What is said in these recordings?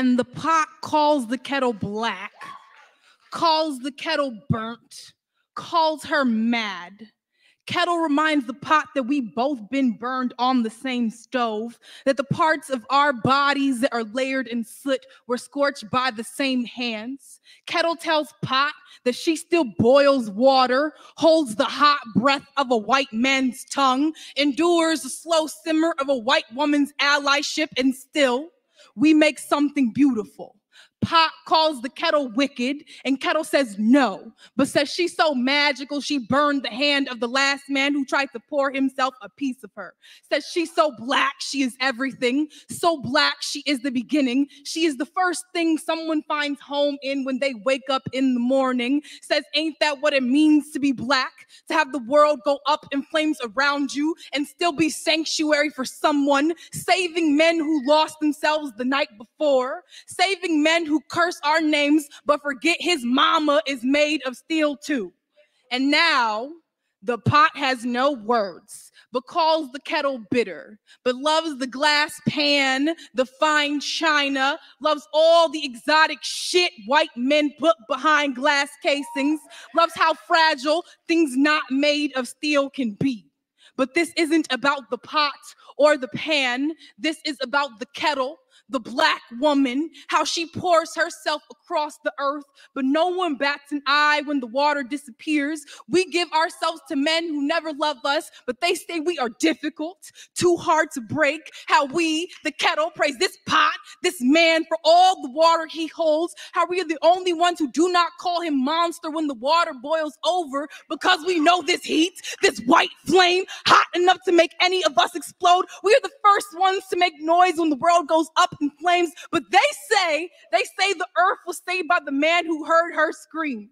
And the pot calls the kettle black, calls the kettle burnt, calls her mad. Kettle reminds the pot that we both been burned on the same stove, that the parts of our bodies that are layered in soot were scorched by the same hands. Kettle tells pot that she still boils water, holds the hot breath of a white man's tongue, endures the slow simmer of a white woman's allyship, and still we make something beautiful. Pot calls the kettle wicked, and kettle says no, but says she's so magical she burned the hand of the last man who tried to pour himself a piece of her. Says she's so black she is everything, so black she is the beginning. She is the first thing someone finds home in when they wake up in the morning. Says ain't that what it means to be black? To have the world go up in flames around you and still be sanctuary for someone, saving men who lost themselves the night before, saving men who curse our names but forget his mama is made of steel too. And now the pot has no words but calls the kettle bitter, but loves the glass pan, the fine china, loves all the exotic shit white men put behind glass casings, loves how fragile things not made of steel can be. But this isn't about the pot or the pan. This is about the kettle, the black woman, how she pours herself across the earth, but no one bats an eye when the water disappears. We give ourselves to men who never love us, but they say we are difficult, too hard to break. How we, the kettle, praise this pot, this man for all the water he holds. How we are the only ones who do not call him monster when the water boils over, because we know this heat, this white flame, hot enough to make any of us explode. We are the first ones to make noise when the world goes up in flames, but they say the earth was saved by the man who heard her scream.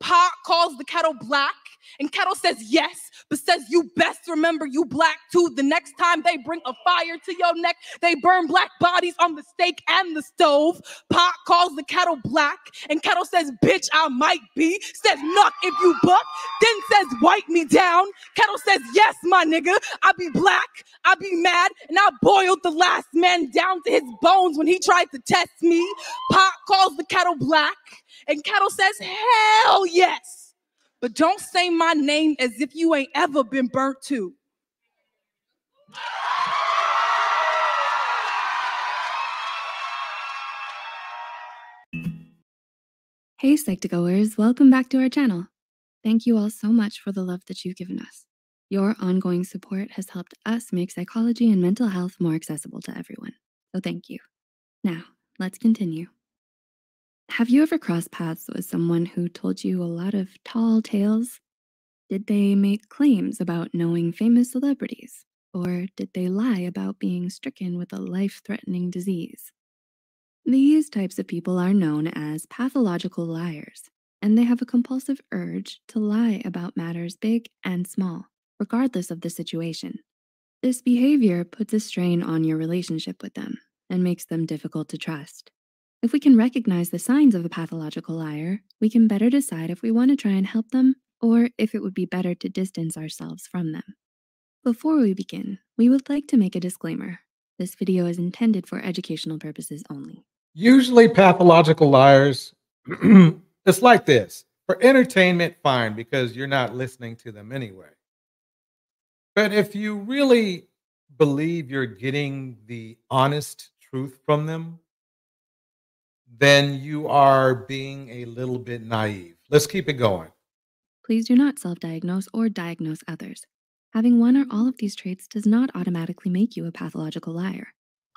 Pot calls the kettle black, and kettle says yes, but says you best remember you black too. The next time they bring a fire to your neck, they burn black bodies on the stake and the stove. Pot calls the kettle black, and kettle says bitch I might be, says nuck if you buck, then says wipe me down. Kettle says yes my nigga, I be black, I be mad, and I boiled the last man down to his bones when he tried to test me. Pot calls the kettle black, and kettle says hell yes, but don't say my name as if you ain't ever been burnt too. Hey Psych2Goers, welcome back to our channel. Thank you all so much for the love that you've given us. Your ongoing support has helped us make psychology and mental health more accessible to everyone, so thank you. Now, let's continue. Have you ever crossed paths with someone who told you a lot of tall tales? Did they make claims about knowing famous celebrities? Or did they lie about being stricken with a life-threatening disease? These types of people are known as pathological liars, and they have a compulsive urge to lie about matters big and small, regardless of the situation. This behavior puts a strain on your relationship with them and makes them difficult to trust. If we can recognize the signs of a pathological liar, we can better decide if we want to try and help them or if it would be better to distance ourselves from them. Before we begin, we would like to make a disclaimer. This video is intended for educational purposes only. Usually pathological liars, it's like this. For entertainment, fine, because you're not listening to them anyway. But if you really believe you're getting the honest truth from them, then you are being a little bit naive. Let's keep it going. Please do not self-diagnose or diagnose others. Having one or all of these traits does not automatically make you a pathological liar.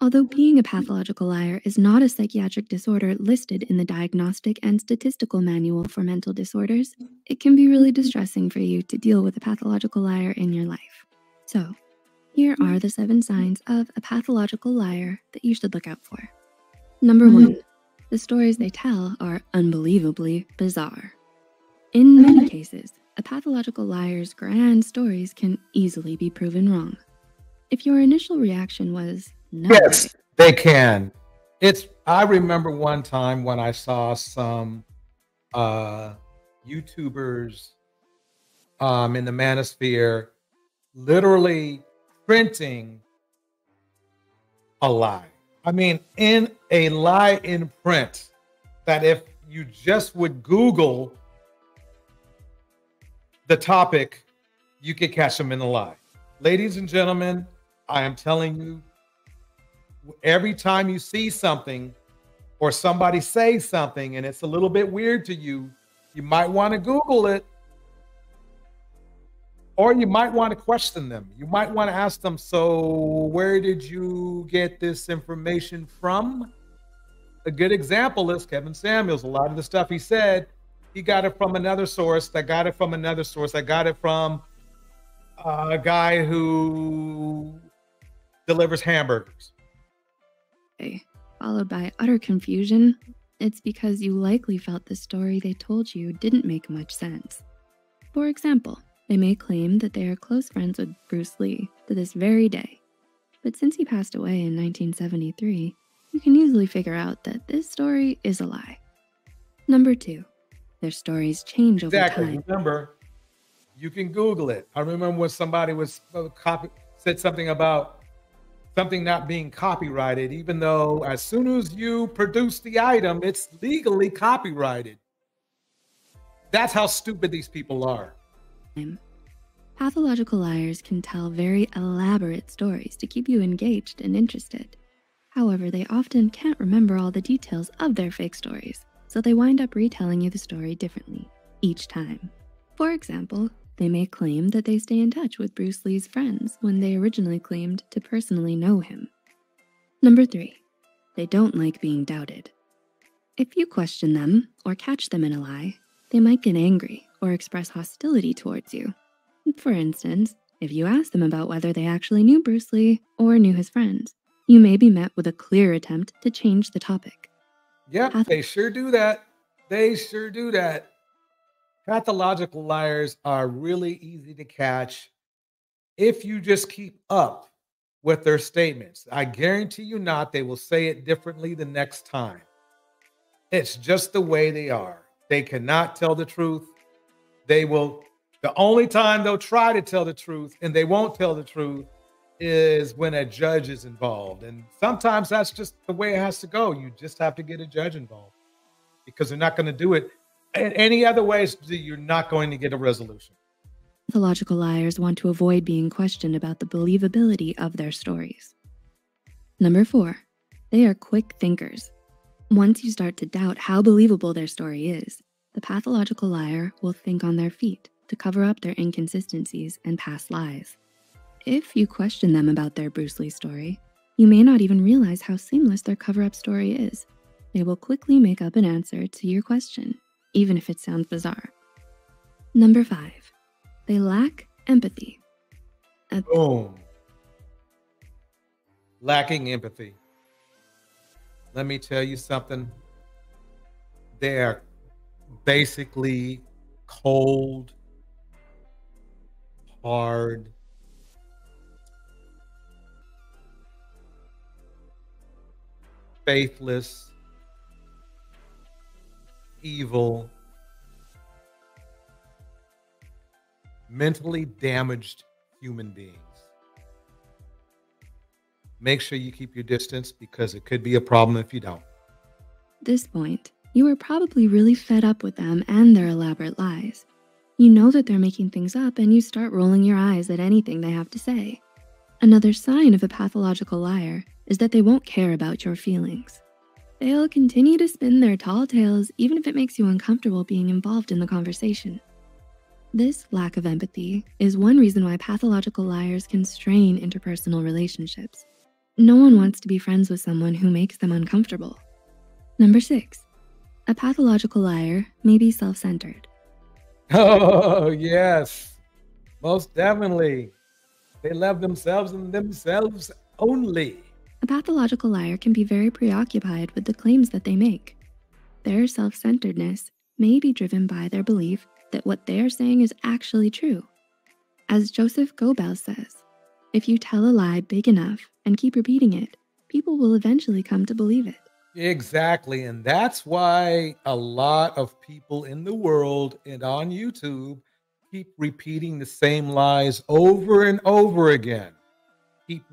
Although being a pathological liar is not a psychiatric disorder listed in the Diagnostic and Statistical Manual for Mental Disorders, it can be really distressing for you to deal with a pathological liar in your life. So, here are the 7 signs of a pathological liar that you should look out for. Number 1, the stories they tell are unbelievably bizarre. In many cases, a pathological liar's grand stories can easily be proven wrong. If your initial reaction was, no yes, way, they can. I remember one time when I saw some YouTubers in the manosphere literally printing a lie. I mean, in a lie in print that if you just would Google the topic, you could catch them in a lie. Ladies and gentlemen, I am telling you, every time you see something or somebody say something and it's a little bit weird to you, you might want to Google it. Or you might want to question them. You might want to ask them, so where did you get this information from? A good example is Kevin Samuels. A lot of the stuff he said, he got it from another source that got it from another source. I got it from a guy who delivers hamburgers. Followed by utter confusion. It's because you likely felt the story they told you didn't make much sense. For example, they may claim that they are close friends with Bruce Lee to this very day. But since he passed away in 1973, you can easily figure out that this story is a lie. Number 2, their stories change over time. Remember, you can Google it. I remember when somebody said something about something not being copyrighted, even though as soon as you produce the item, it's legally copyrighted. That's how stupid these people are. Pathological liars can tell very elaborate stories to keep you engaged and interested. However, they often can't remember all the details of their fake stories, so they wind up retelling you the story differently each time. For example, they may claim that they stay in touch with Bruce Lee's friends when they originally claimed to personally know him. Number 3, they don't like being doubted. If you question them or catch them in a lie, they might get angry or express hostility towards you. For instance, if you ask them about whether they actually knew Bruce Lee or knew his friends, you may be met with a clear attempt to change the topic. Yep, they sure do that. They sure do that. Pathological liars are really easy to catch if you just keep up with their statements. I guarantee you not, they will say it differently the next time. It's just the way they are. They cannot tell the truth. The only time they'll try to tell the truth and they won't tell the truth is when a judge is involved. And sometimes that's just the way it has to go. You just have to get a judge involved because they're not going to do it in any other ways. You're not going to get a resolution. Pathological liars want to avoid being questioned about the believability of their stories. Number 4, they are quick thinkers. Once you start to doubt how believable their story is, the pathological liar will think on their feet to cover up their inconsistencies and past lies. If you question them about their Bruce Lee story, you may not even realize how seamless their cover-up story is. They will quickly make up an answer to your question, even if it sounds bizarre. Number 5, they lack empathy. Boom. Lacking empathy. Let me tell you something. They are basically cold, hard, faithless, evil, mentally damaged human beings. Make sure you keep your distance because it could be a problem if you don't. At this point, you are probably really fed up with them and their elaborate lies. You know that they're making things up and you start rolling your eyes at anything they have to say. Another sign of a pathological liar is that they won't care about your feelings. They'll continue to spin their tall tales even if it makes you uncomfortable being involved in the conversation. This lack of empathy is one reason why pathological liars can strain interpersonal relationships. No one wants to be friends with someone who makes them uncomfortable. Number 6, a pathological liar may be self-centered. Oh, yes, most definitely. They love themselves and themselves only. A pathological liar can be very preoccupied with the claims that they make. Their self-centeredness may be driven by their belief that what they are saying is actually true. As Joseph Goebbels says, if you tell a lie big enough and keep repeating it, people will eventually come to believe it. Exactly, and that's why a lot of people in the world and on YouTube keep repeating the same lies over and over again. Keep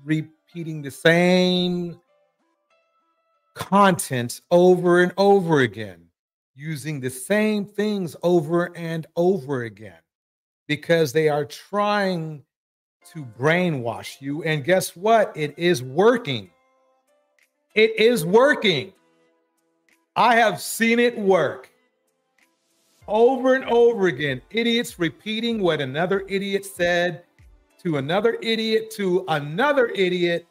repeating the same content over and over again, using the same things over and over again, because they are trying to brainwash you. And guess what? It is working. It is working. I have seen it work over and over again. Idiots repeating what another idiot said to another idiot to another idiot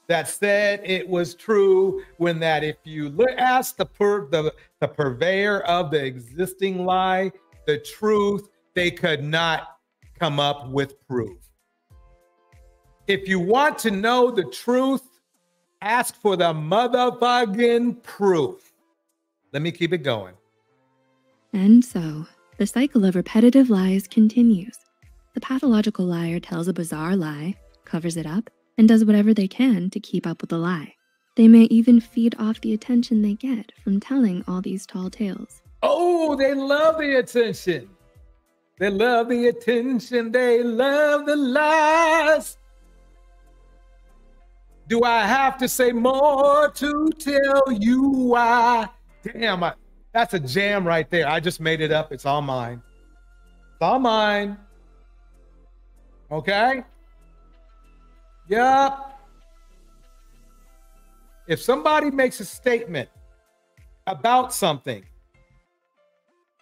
that said it was true, when that if you ask the purveyor of the existing lie the truth, they could not come up with proof. If you want to know the truth, ask for the motherfucking proof. Let me keep it going. And so, the cycle of repetitive lies continues. The pathological liar tells a bizarre lie, covers it up, and does whatever they can to keep up with the lie. They may even feed off the attention they get from telling all these tall tales. Oh, they love the attention. They love the attention. They love the lies. Do I have to say more to tell you why? Damn, that's a jam right there. I just made it up. It's all mine. It's all mine. Okay? Yup. If somebody makes a statement about something,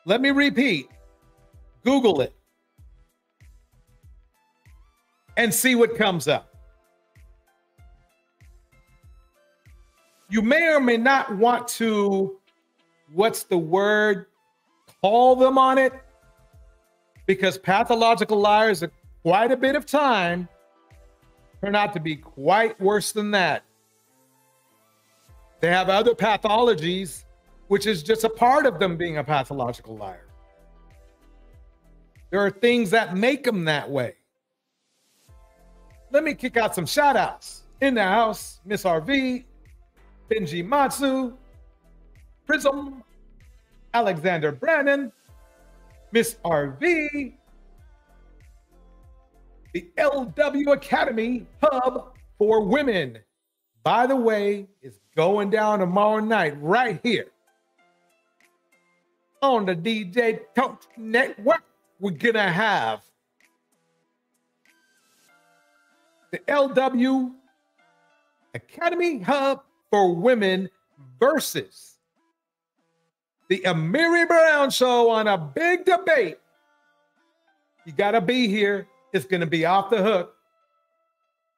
let me repeat, Google it and see what comes up. You may or may not want to, what's the word, call them on it, because pathological liars at quite a bit of time turn out to be quite worse than that. They have other pathologies, which is just a part of them being a pathological liar. There are things that make them that way. Let me kick out some shout outs. In the house, Miss RV, Benji Matsu, Prism, Alexander Brannon, Miss RV, the LW Academy Hub for Women, by the way, is going down tomorrow night right here on the DJ Coach Network. We're gonna have the LW Academy Hub for Women versus the Amiri Brown Show on a big debate. You gotta be here. It's gonna be off the hook.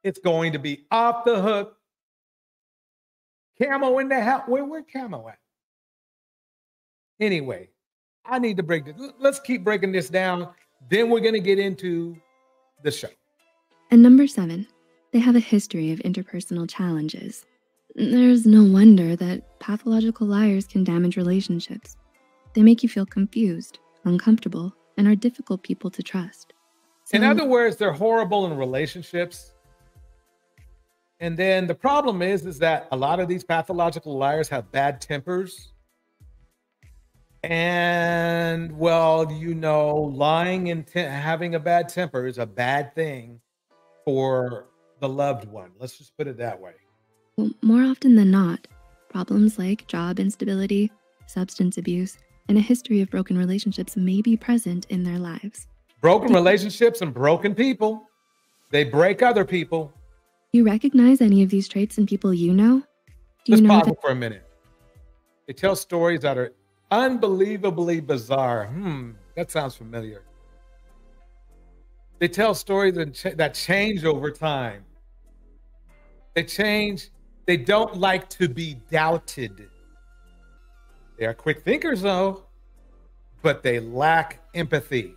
It's going to be off the hook. Camo in the house. Where Camo at? Anyway, I need to break this. Let's keep breaking this down. Then we're gonna get into the show. And number 7, they have a history of interpersonal challenges. There's no wonder that pathological liars can damage relationships. They make you feel confused, uncomfortable, and are difficult people to trust. So, in other words, they're horrible in relationships. And then the problem is that a lot of these pathological liars have bad tempers. And, well, you know, lying and having a bad temper is a bad thing for the loved one. Let's just put it that way. more often than not, problems like job instability, substance abuse, and a history of broken relationships may be present in their lives. Broken relationships and broken people, they break other people. Do you recognize any of these traits in people you know? Let's pause it for a minute. They tell stories that are unbelievably bizarre. That sounds familiar. They tell stories that change over time. They change. They don't like to be doubted. They are quick thinkers, though, but they lack empathy,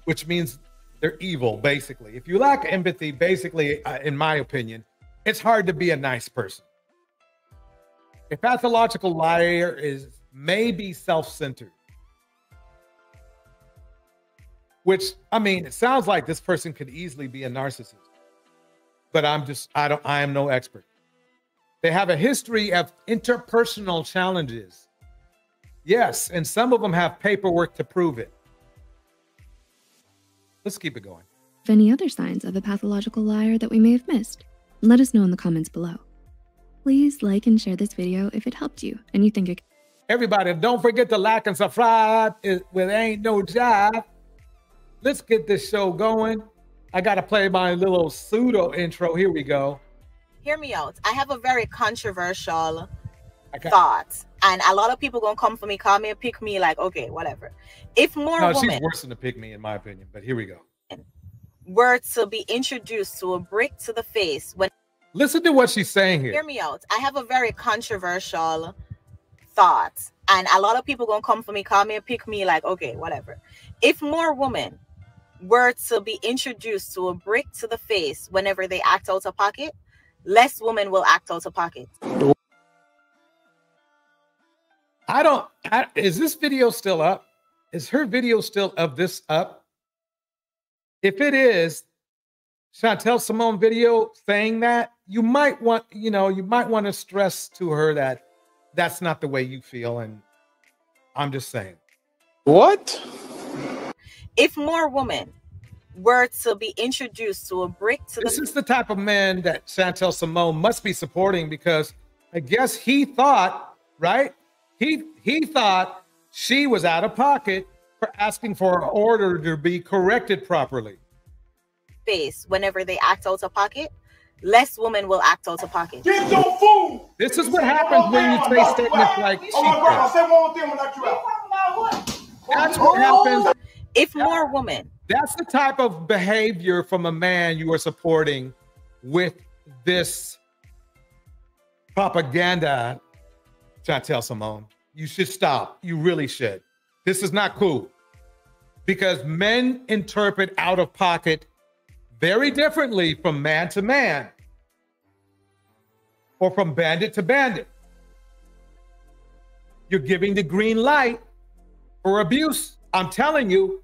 which means they're evil, basically. If you lack empathy, basically, in my opinion, it's hard to be a nice person. A pathological liar is maybe self-centered, which, I mean, it sounds like this person could easily be a narcissist, but I am no expert. They have a history of interpersonal challenges. Yes, and some of them have paperwork to prove it. Let's keep it going. Any other signs of a pathological liar that we may have missed? Let us know in the comments below. Please like and share this video if it helped you and you think it. Everybody, don't forget to like and subscribe. With ain't no job. Let's get this show going. I got to play my little pseudo intro. Here we go. Hear me out. I have a very controversial thought. And a lot of people gonna come for me, call me a pick me, like, okay, whatever. If more women, she's worse than a pick me, in my opinion, but here we go. Were to be introduced to a brick to the face when... Listen to what she's saying here. Hear me out. I have a very controversial thought. And a lot of people gonna come for me, call me a pick me, like, okay, whatever. If more women were to be introduced to a brick to the face whenever they act out of pocket, less women will act out of pocket. Is this video still up? Is her video still of this up? If it is, Chantel Simone video saying that, you might want to stress to her that that's not the way you feel. And I'm just saying. What? If more women were to be introduced to a brick to this is the type of man that Chantel Simone must be supporting, because I guess he thought, right? He thought she was out of pocket for asking for an order to be corrected properly. Face whenever they act out of pocket, less women will act out of pocket. Get your food! This is what happens when you say statements like she I'll say one more thing when I get you out. That's what happens. If more women. That's the type of behavior from a man you are supporting with this propaganda, Chantel Simone. You should stop. You really should. This is not cool, because men interpret out of pocket very differently from man to man, or from bandit to bandit. You're giving the green light for abuse. I'm telling you.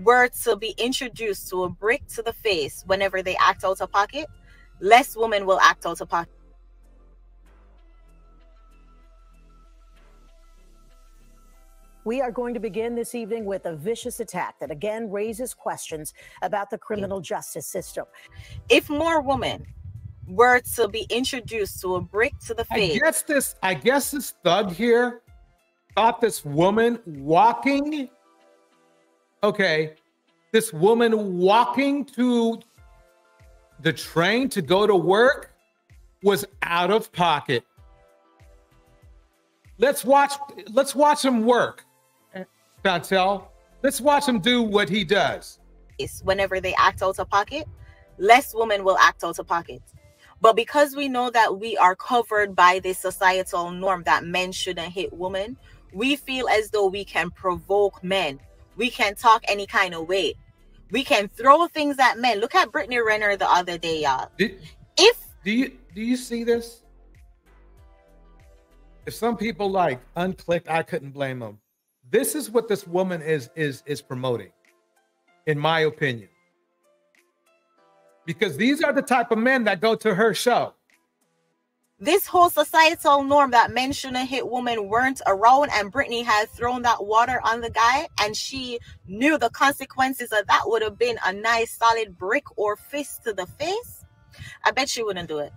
Were to be introduced to a brick to the face whenever they act out of pocket, less women will act out of pocket. We are going to begin this evening with a vicious attack that again raises questions about the criminal justice system. If more women were to be introduced to a brick to the face. I guess this thug here thought this woman walking, this woman walking to the train to go to work was out of pocket. Let's watch him work. Chantel, let's watch him do what he does. Whenever they act out of pocket, less women will act out of pocket. But because we know that we are covered by this societal norm that men shouldn't hit women, we feel as though we can provoke men. We can talk any kind of way. We can throw things at men. Look at Brittany Renner the other day, y'all. Do you see this? If some people like unclicked, I couldn't blame them. This is what this woman is promoting, in my opinion. Because these are the type of men that go to her show. This whole societal norm that men shouldn't hit women weren't around, and Brittany had thrown that water on the guy, and she knew the consequences of that would have been a nice solid brick or fist to the face. I bet she wouldn't do it.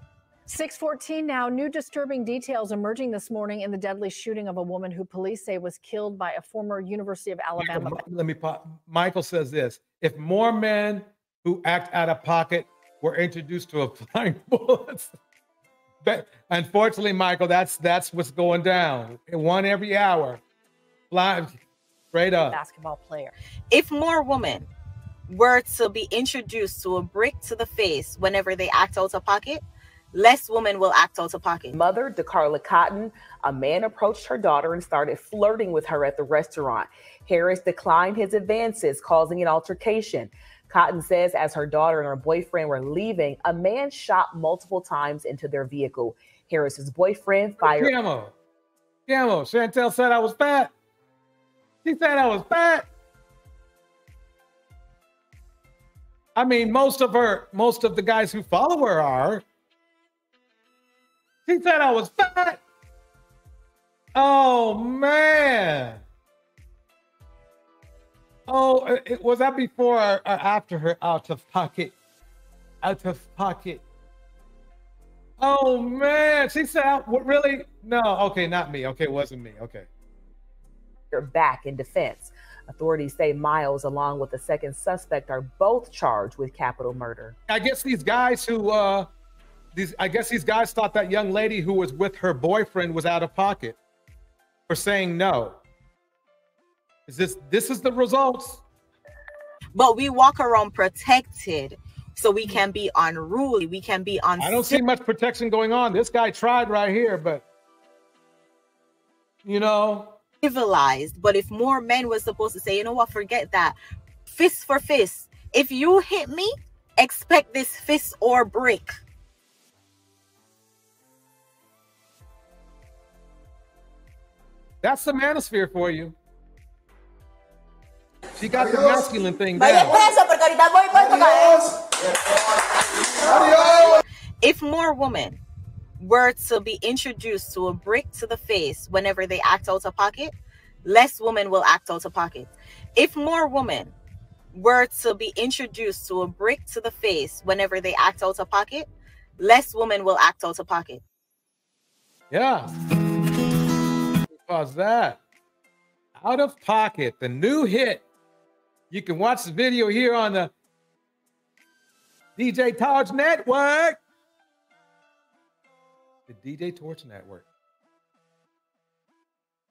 6:14 now. New disturbing details emerging this morning in the deadly shooting of a woman who police say was killed by a former University of Alabama. Michael says this: if more men who act out of pocket were introduced to applying bullets. But unfortunately, Michael, that's what's going down. One every hour. Live, straight up. Basketball player. If more women were to be introduced to a brick to the face whenever they act out of pocket, less women will act out of pocket. Mother, DeCarla Cotton, a man approached her daughter and started flirting with her at the restaurant. Harris declined his advances, causing an altercation. Cotton says as her daughter and her boyfriend were leaving, a man shot multiple times into their vehicle. Harris's boyfriend fired. Camo. Chantel said I was fat. She said I was fat. I mean, most of the guys who follow her are. She said I was fat. Oh, man. Oh, was that before or after her out of pocket? Out of pocket. Oh man, she said, "What really? No, okay, not me. Okay, it wasn't me. Okay." Back in defense. Authorities say Miles, along with the second suspect, are both charged with capital murder. I guess these guys thought that young lady who was with her boyfriend was out of pocket for saying no. This is the results. But we walk around protected, so we can be unruly. We can be I don't see much protection going on. This guy tried right here, but you know. Civilized. But if more men were supposed to say, you know what, forget that, fist for fist. If you hit me, expect this fist or brick. That's the manosphere for you. She got the masculine thing down. If more women were to be introduced to a brick to the face whenever they act out of pocket, less women will act out of pocket. If more women were to be introduced to a brick to the face whenever they act out of pocket, less women will act out of pocket. Yeah. Pause that. Out of Pocket, the new hit. You can watch the video here on the DJ Torch Network. The DJ Torch Network.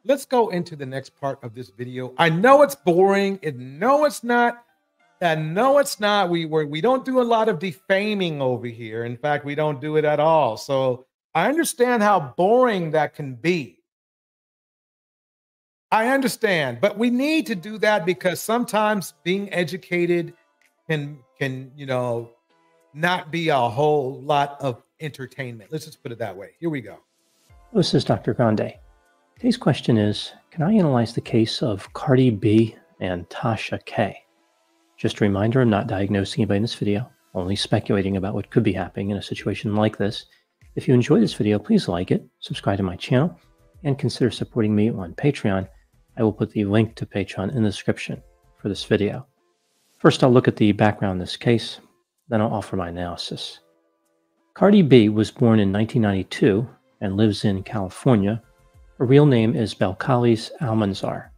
Let's go into the next part of this video. I know it's boring. No, it's not. No, it's not. We don't do a lot of defaming over here. In fact, we don't do it at all. So I understand how boring that can be. I understand, but we need to do that because sometimes being educated can not be a whole lot of entertainment. Let's just put it that way. Here we go. This is Dr. Grande. Today's question is, can I analyze the case of Cardi B and Tasha K? Just a reminder, I'm not diagnosing anybody in this video, only speculating about what could be happening in a situation like this. If you enjoy this video, please like it, subscribe to my channel, and consider supporting me on Patreon. I will put the link to Patreon in the description for this video. First, I'll look at the background of this case, then I'll offer my analysis. Cardi B was born in 1992 and lives in California. Her real name is Belcalis Almanzar.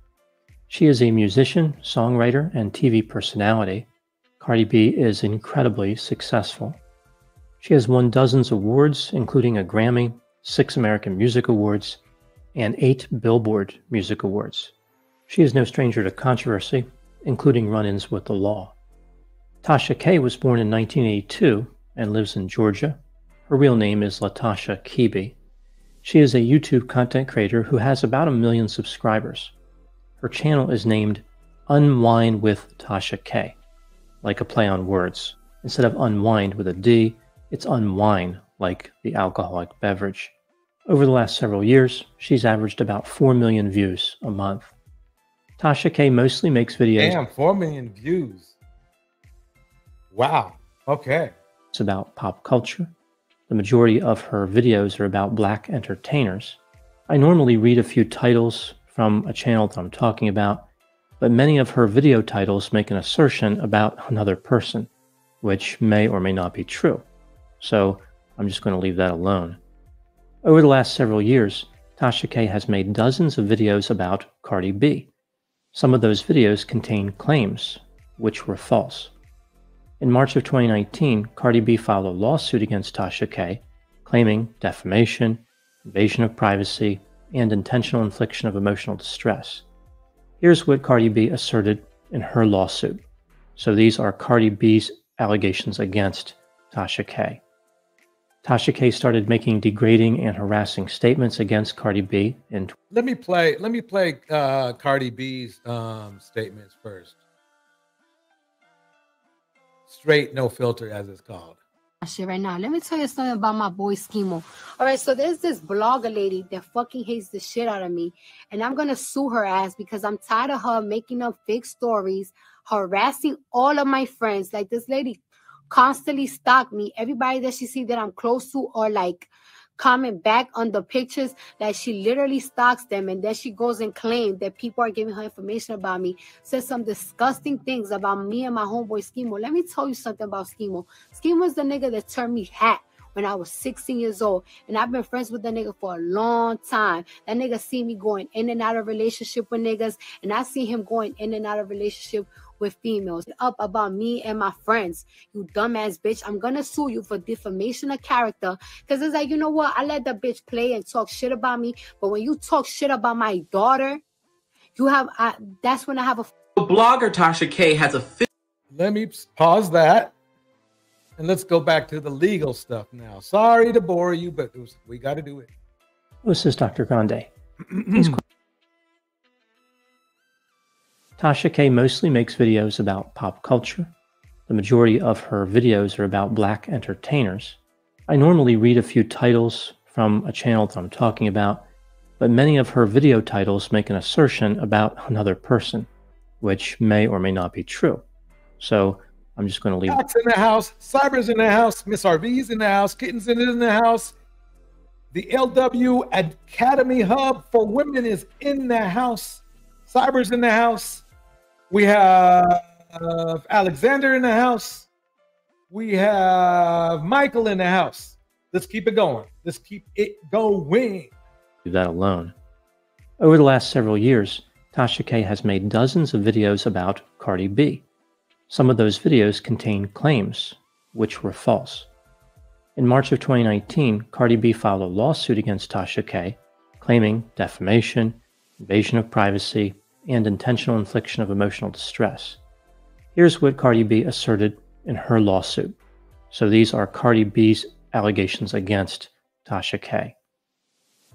She is a musician, songwriter, and TV personality. Cardi B is incredibly successful. She has won dozens of awards, including a Grammy, 6 American Music Awards, and 8 Billboard Music Awards. She is no stranger to controversy, including run-ins with the law. Tasha K was born in 1982 and lives in Georgia. Her real name is Latasha Kibi. She is a YouTube content creator who has about 1 million subscribers. Her channel is named Unwind with Tasha K, like a play on words. Instead of unwind with a D, it's unwine, like the alcoholic beverage. Over the last several years, she's averaged about 4 million views a month. Tasha K mostly makes videos. Damn, 4 million views. Wow. Okay. It's about pop culture. The majority of her videos are about Black entertainers. I normally read a few titles from a channel that I'm talking about, but many of her video titles make an assertion about another person, which may or may not be true. So I'm just going to leave that alone. Over the last several years, Tasha K has made dozens of videos about Cardi B. Some of those videos contain claims which were false. In March of 2019, Cardi B filed a lawsuit against Tasha K, claiming defamation, invasion of privacy, and intentional infliction of emotional distress. Here's what Cardi B asserted in her lawsuit. So these are Cardi B's allegations against Tasha K. Tasha K started making degrading and harassing statements against Cardi B. Let me play Cardi B's statements first. Straight, no filter, as it's called. Shit right now. Let me tell you something about my boy Schemo. All right, so there's this blogger lady that fucking hates the shit out of me, and I'm gonna sue her ass because I'm tired of her making up fake stories, harassing all of my friends. Like, this lady constantly stalk me. Everybody that she see that I'm close to, or like comment back on the pictures, that she literally stalks them, and then she goes and claims that people are giving her information about me, says some disgusting things about me and my homeboy Schemo. Let me tell you something about Schemo. Schemo is the nigga that turned me hat when I was 16 years old. And I've been friends with that nigga for a long time. That nigga see me going in and out of relationship with niggas, and I see him going in and out of relationship with females. Up about me and my friends. You dumbass bitch. I'm gonna sue you for defamation of character. Because it's like, you know what? I let the bitch play and talk shit about me. But when you talk shit about my daughter, that's when I have a blogger Tasha K has a Let me pause that. And let's go back to the legal stuff now. Sorry to bore you, but we got to do it. This is Dr. Grande. Tasha K mostly makes videos about pop culture. The majority of her videos are about Black entertainers. I normally read a few titles from a channel that I'm talking about, but many of her video titles make an assertion about another person, which may or may not be true. So I'm just going to leave it. Doc's in the house, Cyber's in the house, Miss RV's in the house, Kitten's in the house. The LW Academy Hub for Women is in the house. Cyber's in the house. We have Alexander in the house. We have Michael in the house. Let's keep it going. Let's keep it going. Do that alone. Over the last several years, Tasha K has made dozens of videos about Cardi B. Some of those videos contain claims which were false. In March of 2019, Cardi B filed a lawsuit against Tasha K, claiming defamation, invasion of privacy, and intentional infliction of emotional distress. Here's what Cardi B asserted in her lawsuit. So these are Cardi B's allegations against Tasha K.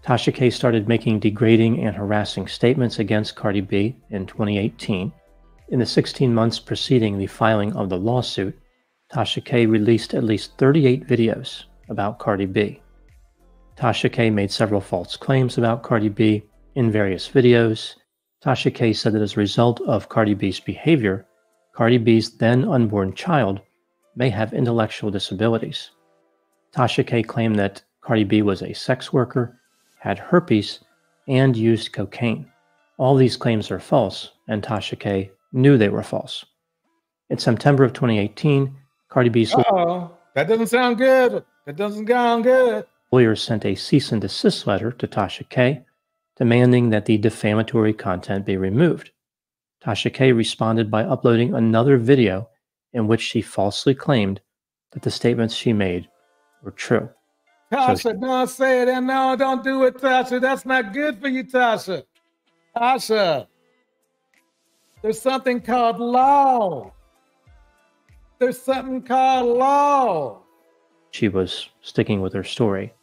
Tasha K started making degrading and harassing statements against Cardi B in 2018. In the 16 months preceding the filing of the lawsuit, Tasha K released at least 38 videos about Cardi B. Tasha K made several false claims about Cardi B in various videos. Tasha K said that as a result of Cardi B's behavior, Cardi B's then unborn child may have intellectual disabilities. Tasha K claimed that Cardi B was a sex worker, had herpes, and used cocaine. All these claims are false, and Tasha K knew they were false. In September of 2018, Cardi B's that doesn't sound good. That doesn't sound good. Lawyers sent a cease and desist letter to Tasha K, demanding that the defamatory content be removed. Tasha K responded by uploading another video in which she falsely claimed that the statements she made were true. Tasha, don't say it, and no, don't do it, Tasha. That's not good for you, Tasha. Tasha, there's something called law. There's something called law. She was sticking with her story.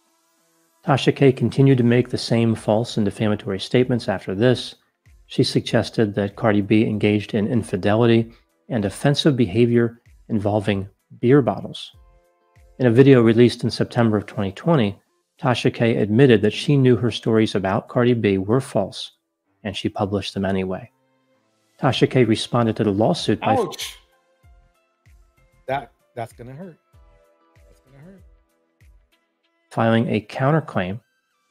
Tasha K continued to make the same false and defamatory statements after this. She suggested that Cardi B engaged in infidelity and offensive behavior involving beer bottles. In a video released in September of 2020, Tasha K admitted that she knew her stories about Cardi B were false, and she published them anyway. Tasha K responded to the lawsuit by That's gonna hurt. That's gonna hurt. Filing a counterclaim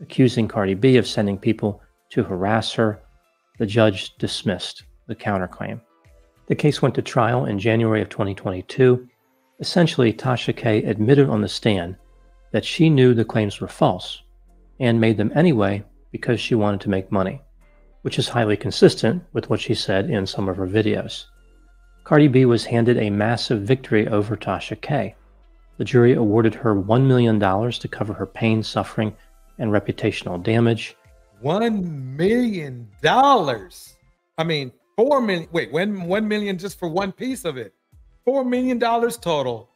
accusing Cardi B of sending people to harass her. The judge dismissed the counterclaim. The case went to trial in January of 2022. Essentially, Tasha K admitted on the stand that she knew the claims were false and made them anyway because she wanted to make money, which is highly consistent with what she said in some of her videos. Cardi B was handed a massive victory over Tasha K. The jury awarded her $1 million to cover her pain, suffering, and reputational damage. $1 million. I mean, 4 million. Wait, 1 million just for one piece of it. $4 million total.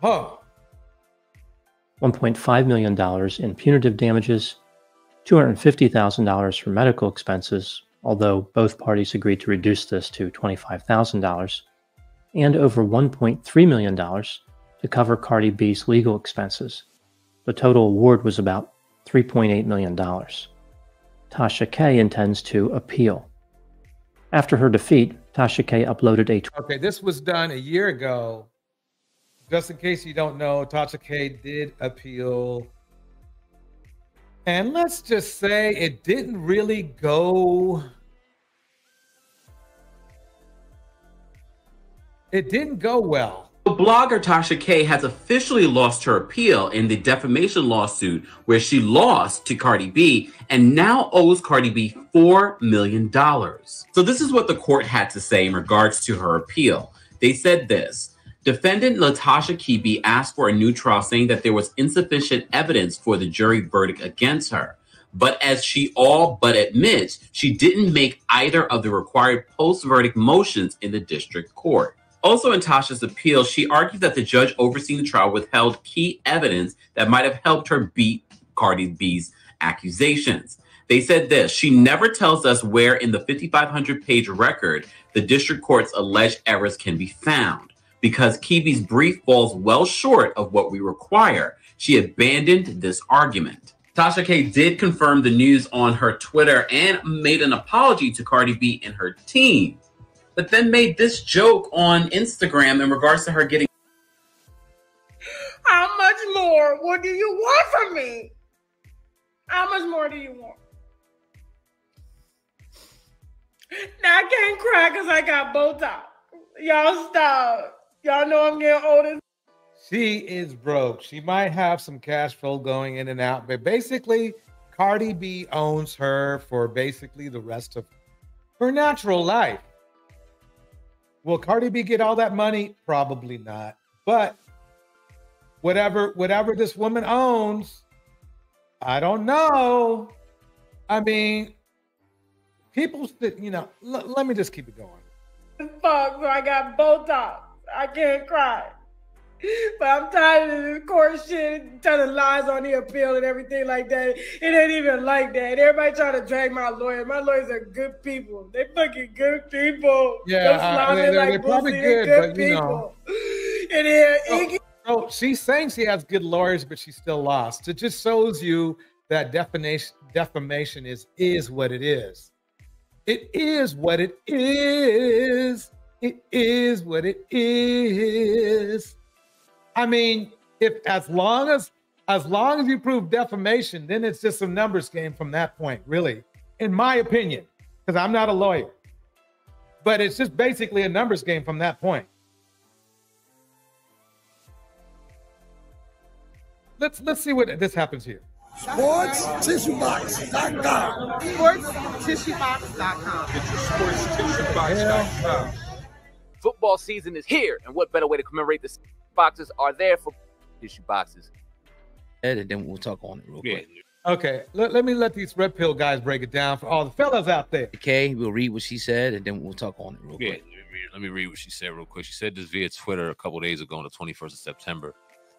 Huh. $1.5 million in punitive damages, $250,000 for medical expenses, although both parties agreed to reduce this to $25,000, and over $1.3 million to cover Cardi B's legal expenses. The total award was about $3.8 million. Tasha K intends to appeal. After her defeat, Tasha K uploaded a... Okay, this was done a year ago. Just in case you don't know, Tasha K did appeal. And let's just say it didn't really go... It didn't go well. Blogger Tasha K has officially lost her appeal in the defamation lawsuit where she lost to Cardi B and now owes Cardi B $4 million. So this is what the court had to say in regards to her appeal. They said this: defendant Latasha Kebe asked for a new trial, saying that there was insufficient evidence for the jury verdict against her. But as she all but admits, she didn't make either of the required post-verdict motions in the district court. Also in Tasha's appeal, she argued that the judge overseeing the trial withheld key evidence that might have helped her beat Cardi B's accusations. They said this: she never tells us where in the 5,500-page record the district court's alleged errors can be found. Because Kebe's brief falls well short of what we require, she abandoned this argument. Tasha K did confirm the news on her Twitter and made an apology to Cardi B and her team, but then made this joke on Instagram in regards to her getting. How much more? What do you want from me? How much more do you want? Now I can't cry because I got Botox. Y'all stop. Y'all know I'm getting older. She is broke. She might have some cash flow going in and out, but basically, Cardi B owns her for basically the rest of her natural life. Will Cardi B get all that money? Probably not. But whatever this woman owns, I don't know. I mean, people, let me just keep it going. Fuck, so I got Botox. I can't cry. But I'm tired of this court shit, telling lies on the appeal and everything like that. It ain't even like that. Everybody trying to drag my lawyer. My lawyers are good people. They fucking good people. Yeah, they're probably good, but people. And then so she's saying she has good lawyers, but she still lost. It just shows you that defamation is what it is. It is what it is. It is what it is. I mean, if as long as you prove defamation, then it's just a numbers game from that point, really, in my opinion, because I'm not a lawyer. But it's just basically a numbers game from that point. Let's see what this happens here. SportsTissueBox.com. SportsTissueBox.com. Get your SportsTissueBox.com. Football season is here, and what better way to commemorate the boxes are there for tissue boxes? And then we'll talk on it real quick. Okay, let me let these red pill guys break it down for all the fellas out there. Okay, we'll read what she said, and then we'll talk on it real quick. Let me read what she said real quick. She said this via Twitter a couple days ago on the 21st of September,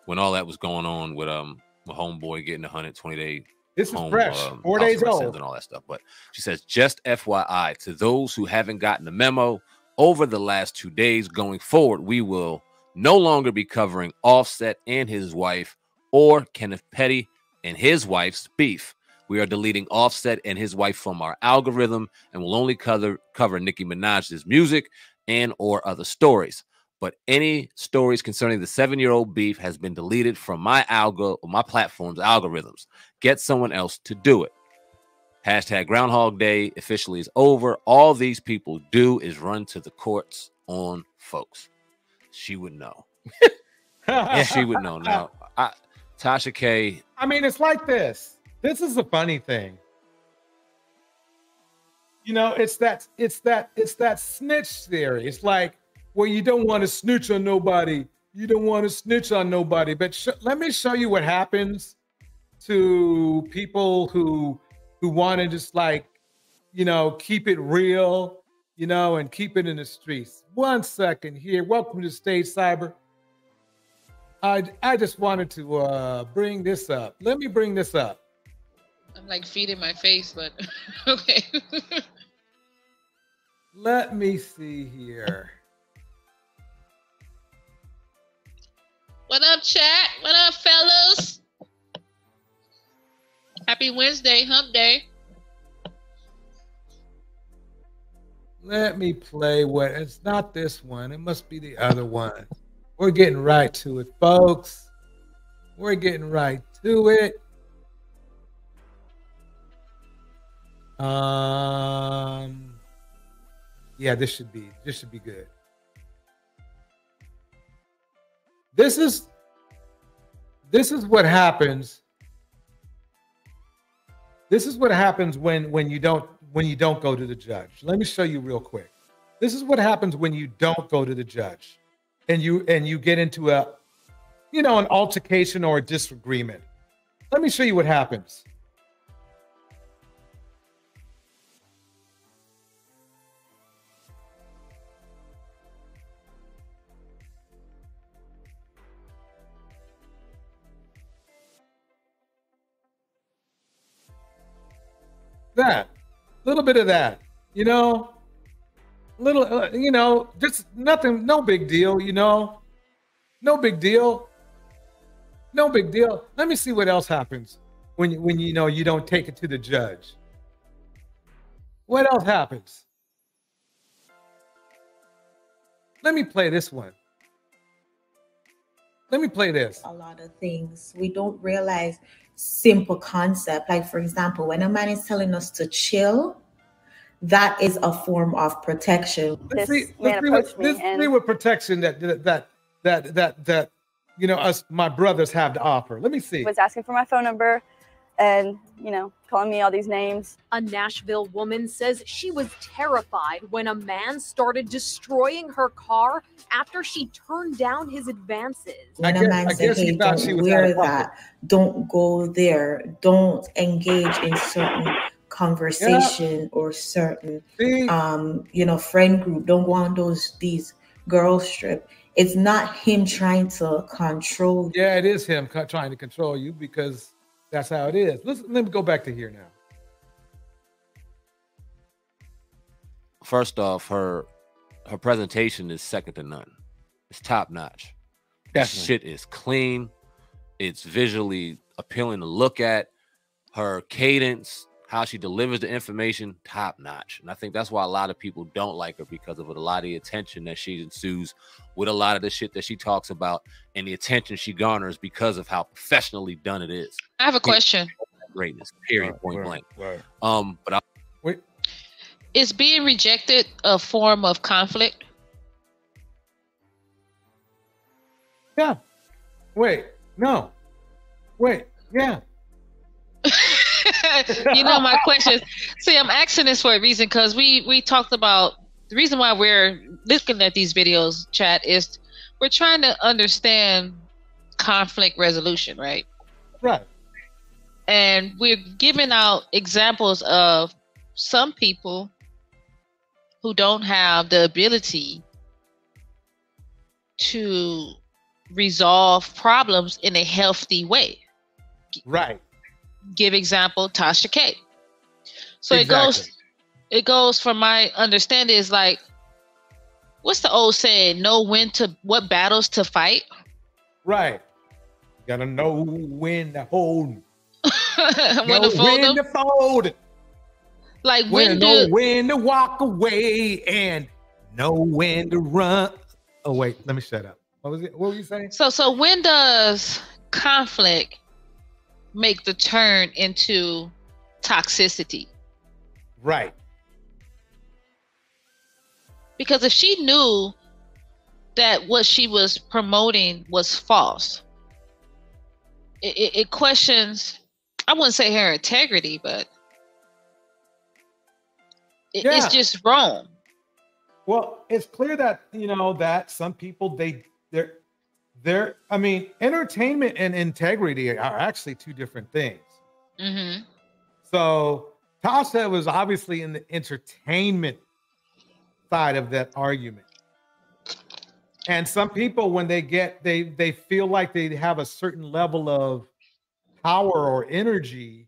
when all that was going on with my homeboy getting 120-day. This is fresh, 4 days old, and all that stuff. But she says, just FYI to those who haven't gotten the memo, over the last 2 days going forward, we will no longer be covering Offset and his wife or Kenneth Petty and his wife's beef. We are deleting Offset and his wife from our algorithm and will only cover Nicki Minaj's music and or other stories. But any stories concerning the 7-year-old beef has been deleted from my platform's algorithms. Get someone else to do it. Hashtag Groundhog Day officially is over. All these people do is run to the courts on folks. She would know. She would know. Now, Tasha K. I mean, it's like this. This is a funny thing. You know, it's that snitch theory. It's like, well, you don't want to snitch on nobody. You don't want to snitch on nobody. But let me show you what happens to people who want to just keep it real, and keep it in the streets. 1 second here. Welcome to the stage, Cyber. I just wanted to bring this up. Let me bring this up. I'm like feeding my face, but okay. Let me see here. What up, chat? What up, fellas? Happy Wednesday, hump day. Let me play it's not this one. It must be the other one. We're getting right to it, folks. We're getting right to it. Yeah, this should be good. This is what happens. This is what happens when you don't go to the judge. Let me show you real quick. This is what happens when you don't go to the judge, and you get into an altercation or a disagreement. Let me show you what happens. That little bit of that, just nothing, no big deal, no big deal, no big deal. Let me see what else happens when you don't take it to the judge. What else happens? Let me play this one. Let me play this. A lot of things we don't realize. Simple concept, like for example, when a man is telling us to chill, that is a form of protection. Let's see what protection that us, my brothers, have to offer. Let me see. Was asking for my phone number and calling me all these names. A Nashville woman says she was terrified when a man started destroying her car after she turned down his advances. When a man said, hey, don't wear that, don't go there, don't engage in certain conversation or certain friend group, don't go on these girl trip. It's not him trying to control you. Yeah, it is him trying to control you, because that's how it is. Let me go back to here now. First off, her presentation is second to none. It's top notch. That shit is clean. It's visually appealing to look at. Her cadence, how she delivers the information, top notch. And I think that's why a lot of people don't like her, because of a lot of the attention that she ensues with a lot of the shit that she talks about, and the attention she garners because of how professionally done it is. I have a question. Greatness, period, point blank. Wait. Is being rejected a form of conflict? Yeah. Wait. No. Wait. Yeah. My question is, see, I'm asking this for a reason, because we talked about the reason why we're looking at these videos, chat, is we're trying to understand conflict resolution, right? Right. And we're giving out examples of some people who don't have the ability to resolve problems in a healthy way. Right. Give example, Tasha K. So exactly. it goes from my understanding is like, what's the old saying? Know what battles to fight. Right. You gotta know when to hold. when to fold. Like when to walk away and know when to run. Oh wait, let me shut up. What was it? What were you saying? So when does conflict make the turn into toxicity? Right. Because if she knew that what she was promoting was false, it questions, I wouldn't say her integrity, but it's just wrong. Well, it's clear that, that some people, I mean, entertainment and integrity are actually two different things. Mm-hmm. So Tasha was obviously in the entertainment side of that argument. And some people, when they feel like they have a certain level of power or energy,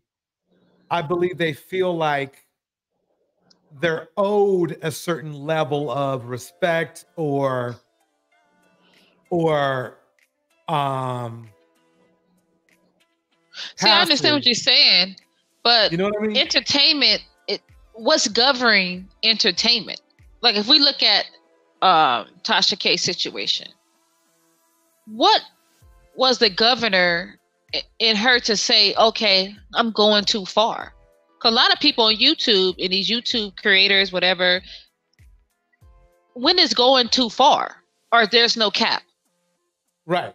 I believe they feel like they're owed a certain level of respect or See, I understand what you're saying, but you know what I mean? Entertainment, what's governing entertainment? Like if we look at Tasha K's situation, what was the governor in her to say, okay, I'm going too far? Because a lot of people on YouTube and these YouTube creators, whatever, when is going too far or there's no cap? Right.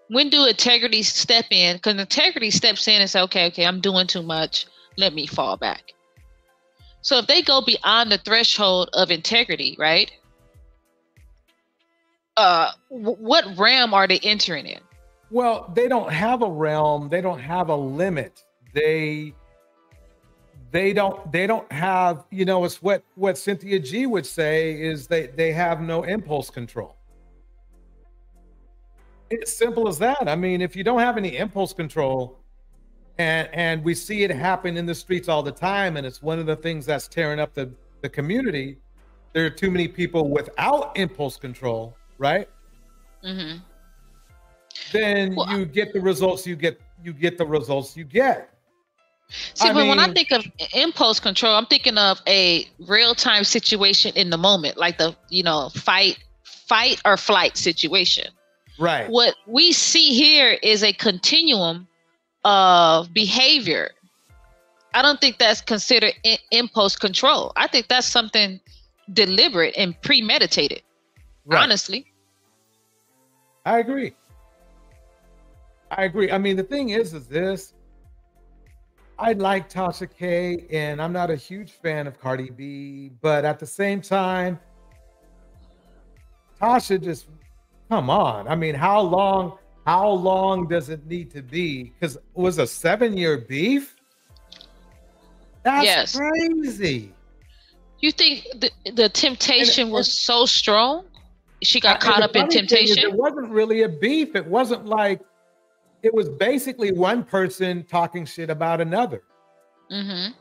When do integrity step in? Because integrity steps in and says, okay, I'm doing too much. Let me fall back. So if they go beyond the threshold of integrity, right? What realm are they entering in? Well, they don't have a realm. They don't have a limit. They don't have, you know, it's what Cynthia G would say is they have no impulse control. It's simple as that. I mean, if you don't have any impulse control, and we see it happen in the streets all the time, and it's one of the things that's tearing up the community. There are too many people without impulse control, right? Mm-hmm. Then you get the results you get. You get the results you get. See, but when I think of impulse control, I'm thinking of a real-time situation in the moment, like the, you know, fight or flight situation. Right. What we see here is a continuum of behavior. I don't think that's considered impulse control. I think that's something deliberate and premeditated. Right. Honestly. I agree. I mean, the thing is this. I like Tasha K, and I'm not a huge fan of Cardi B, but at the same time, Tasha just, come on. I mean, how long does it need to be? Because it was a 7-year beef? That's crazy. You think the temptation was so strong? She got caught up in temptation? It wasn't really a beef. It wasn't like, it was basically one person talking shit about another. Mm-hmm.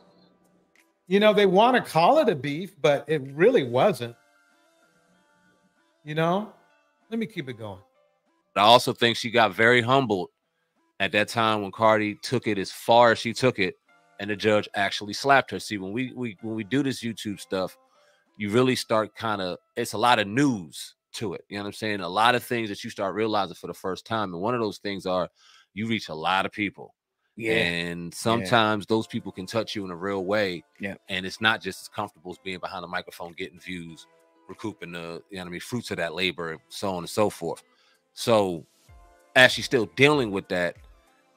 You know, they want to call it a beef, but it really wasn't. You know? Let me keep it going. I also think she got very humbled at that time when Cardi took it as far as she took it, and the judge actually slapped her. See, when we do this YouTube stuff, you really start it's a lot of news to it. You know what I'm saying? A lot of things that you start realizing for the first time. And one of those things are you reach a lot of people. Yeah. And sometimes those people can touch you in a real way. Yeah. And it's not just as comfortable as being behind a microphone, getting views, recouping the, you know what I mean, fruits of that labor, and so on and so forth. So as she's still dealing with that,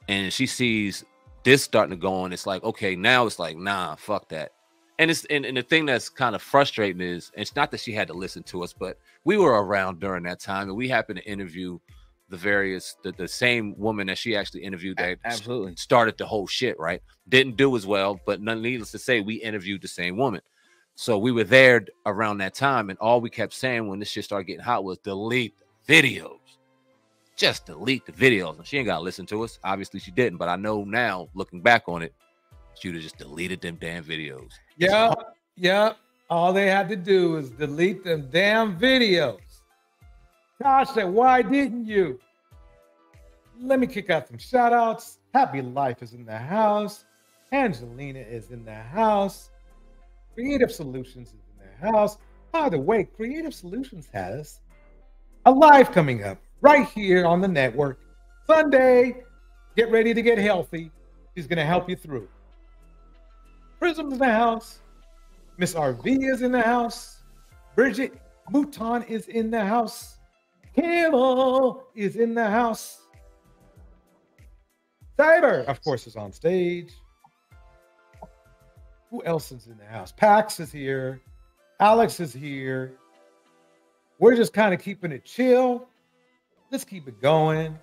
and she sees this starting to go on, it's like, okay, now it's like, nah, fuck that. And it's and the thing that's kind of frustrating is, it's not that she had to listen to us, but we were around during that time, and we happened to interview the same woman that she actually interviewed that absolutely started the whole shit, right? Didn't do as well, but needless to say, we interviewed the same woman. So we were there around that time, and all we kept saying when this shit started getting hot was delete the videos. Just delete the videos. And she ain't got to listen to us. Obviously she didn't, but I know now, looking back on it, she would have just deleted them damn videos. Yeah. All they had to do is delete them damn videos. Tasha, why didn't you? Let me kick out some shout outs. Happy Life is in the house. Angelina is in the house. Creative Solutions is in the house. By the way, Creative Solutions has a live coming up right here on the network. Sunday, get ready to get healthy. She's going to help you through. Prism's in the house. Miss RV is in the house. Bridget Mouton is in the house. Kimmel is in the house. Cyber, of course, is on stage. Who else is in the house? Pax is here. Alex is here. We're just kind of keeping it chill. Let's keep it going.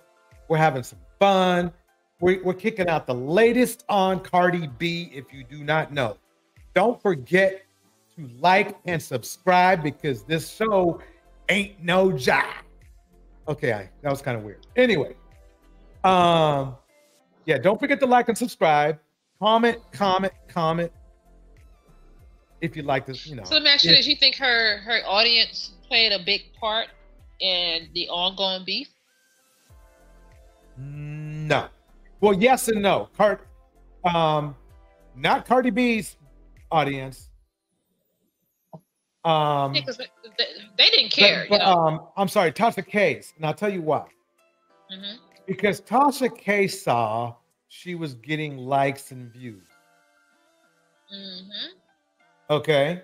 We're having some fun. We're kicking out the latest on Cardi B, if you do not know. Don't forget to like and subscribe, because this show ain't no job. Okay, that was kind of weird. Anyway, yeah, don't forget to like and subscribe. Comment. If you like this, you know. So let me ask you this: you think her audience played a big part in the ongoing beef? No. Well, yes and no. Not Cardi B's audience. Because they didn't care. But, I'm sorry, Tasha K's, and I'll tell you why. Mm-hmm. Because Tasha K saw she was getting likes and views. Mm-hmm. Okay.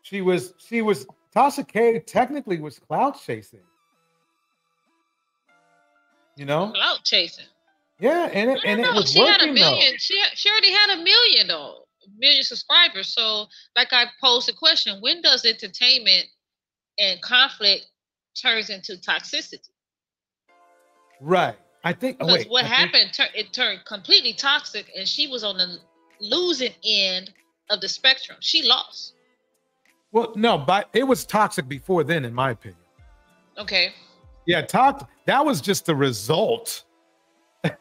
Tasha K technically was clout chasing. You know? Clout chasing. Yeah, and it was She had working a million. She already had a million though, million subscribers. So, like I posed the question, when does entertainment and conflict turns into toxicity? Right. I think. Oh, Because wait. what happened? It turned completely toxic, and she was on the losing end of the spectrum. She lost. Well, no, but it was toxic before then, in my opinion. Okay. Yeah, that was just the result.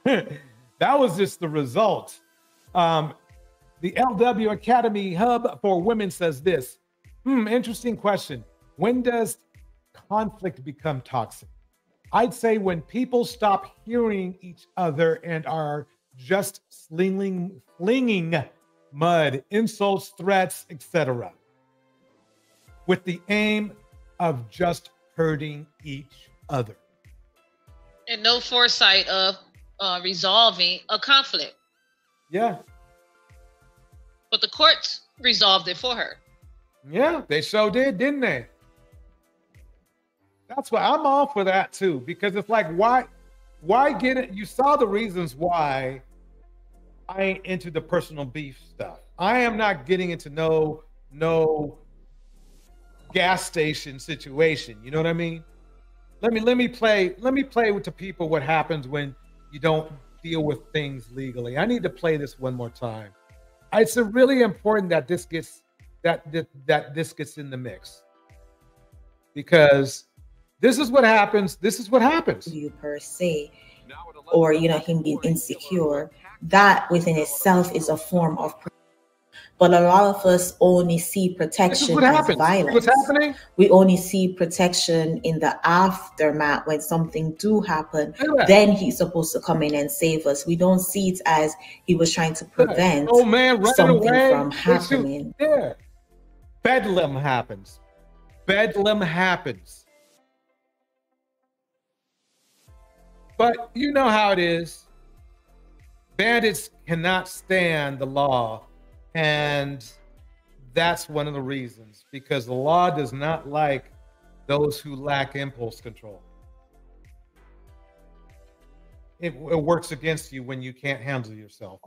That was just the result. The LW Academy Hub for Women says this. Interesting question. When does conflict become toxic? I'd say when people stop hearing each other and are just flinging mud, insults, threats, etc., with the aim of just hurting each other. And no foresight of resolving a conflict. Yeah. But the courts resolved it for her. Yeah, they so did, didn't they? That's why I'm all for that too, because it's like, why get it? You saw the reasons why I ain't into the personal beef stuff. I am not getting into no gas station situation. You know what I mean? Let me play with the people what happens when you don't deal with things legally. I need to play this one more time. It's really important that this gets this gets in the mix, because this is what happens. This is what happens. You per se, or him being insecure, that within itself is a form of. But a lot of us only see protection as violence. What's happening? We only see protection in the aftermath when something do happen. Then he's supposed to come in and save us. We don't see it as he was trying to prevent something from happening. Yeah. Bedlam happens. Bedlam happens. But you know how it is. Bandits cannot stand the law. And that's one of the reasons, because the law does not like those who lack impulse control. It works against you when you can't handle yourself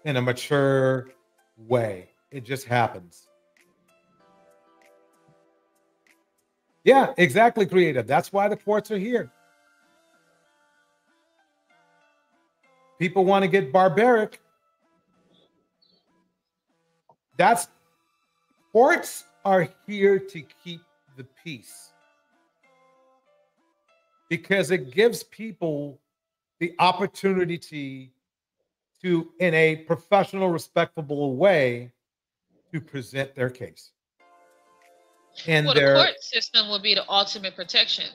in a mature way. It just happens. Yeah, exactly, creative. That's why the courts are here. People want to get barbaric. Courts are here to keep the peace, because it gives people the opportunity to, in a professional, respectable way, to present their case. And the court system would be the ultimate protection.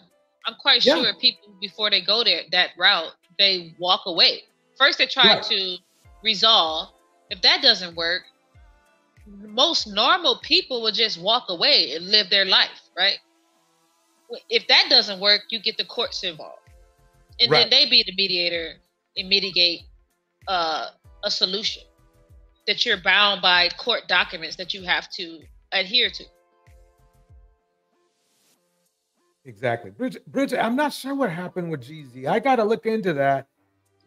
I'm quite sure people, before they go there that route, they walk away. First, they try to resolve. If that doesn't work, most normal people will just walk away and live their life, right? If that doesn't work, you get the courts involved, and then they be the mediator and mitigate a solution that you're bound by court documents that you have to adhere to. Exactly. Bridget, I'm not sure what happened with GZ. I got to look into that.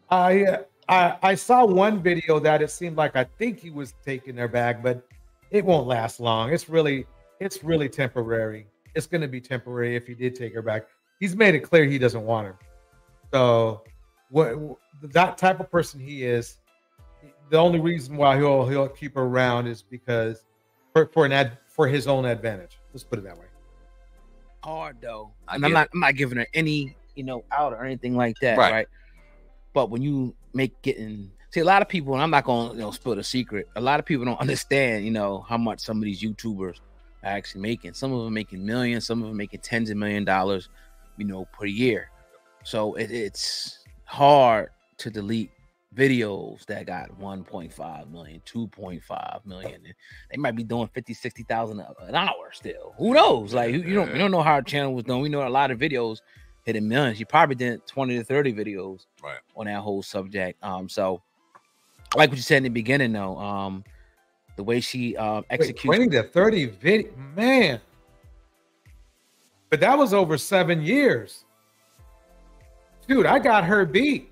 I saw one video that it seemed like I think he was taking their bag, but it won't last long. It's really temporary. It's going to be temporary if he did take her back. He's made it clear he doesn't want her. So that type of person he is, the only reason why he'll keep her around is because for his own advantage. Let's put it that way. Hard though. And I'm not giving her any, out or anything like that, right? But when you see, a lot of people, and I'm not going to spill the secret, a lot of people don't understand, how much some of these YouTubers are actually making. Some of them making millions, some of them making tens of $millions, per year. So it's hard to delete videos that got 1.5 million, 2.5 million. They might be doing 50, 60,000 an hour still. Who knows? Like, we don't know how our channel was doing. We know a lot of videos hitting millions. You probably did 20 to 30 videos on that whole subject. So like what you said in the beginning, though, the way she executes 20 to 30 video, man. But that was over 7 years. Dude, I got her beat.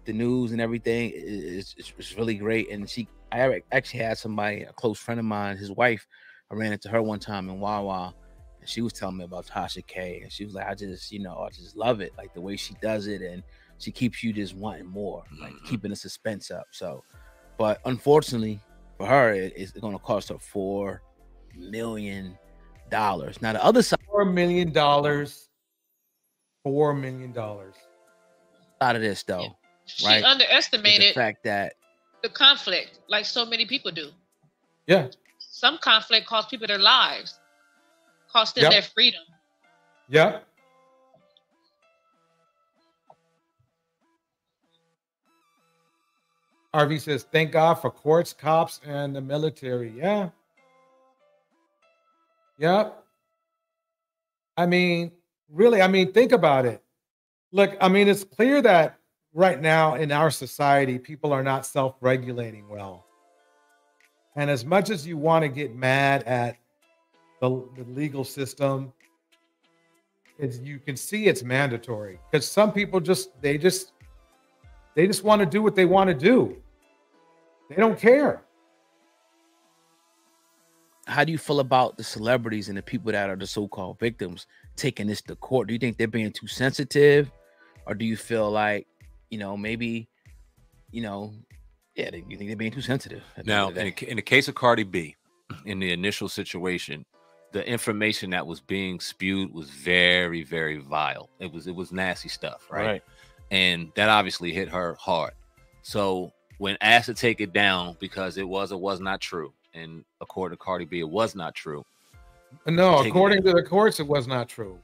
The news and everything is really great. And I actually had somebody, a close friend of mine, his wife, I ran into her one time in Wawa, and she was telling me about Tasha K. And she was like, I just love it, like the way she does it, and she keeps you just wanting more, like keeping the suspense up. So, but unfortunately for her, it's going to cost her $4 million. Now the other side, $4 million. $4 million. Out of this though, She right? underestimated the fact that the conflict, like so many people do. Yeah. Some conflict costs people their lives, cost them their freedom. Yeah. RV says, thank God for courts, cops, and the military. Yeah. Yep. I mean, really, think about it. Look, it's clear that right now in our society, people are not self-regulating well. And as much as you want to get mad at the legal system, you can see it's mandatory, because some people just want to do what they want to do. They don't care. How do you feel about the celebrities and the people that are the so-called victims taking this to court? Do you think they're being too sensitive, or do you feel like, maybe, you think they're being too sensitive? Now, in the case of Cardi B, in the initial situation, the information that was being spewed was very, very vile. It was nasty stuff, right? And that obviously hit her hard. So when asked to take it down because it was or was not true, and according to Cardi B, it was not true. No, according to the courts, it was not true.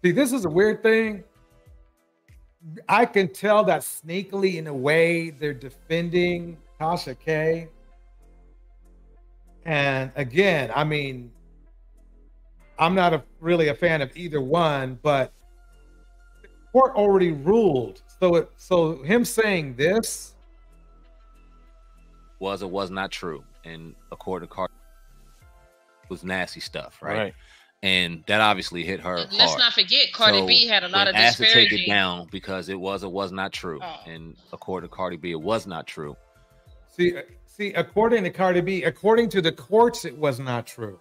See, this is a weird thing. I can tell that sneakily, in a way, they're defending Tasha K. And again, I'm not really a fan of either one, but the court already ruled. So him saying this was or was not true, and according to Cardi, it was nasty stuff, right? And that obviously hit her hard. Let's not forget, Cardi B had a lot of asked disparaging. to take it down because it was or was not true, and according to Cardi B, it was not true. See, according to Cardi B, according to the courts, it was not true.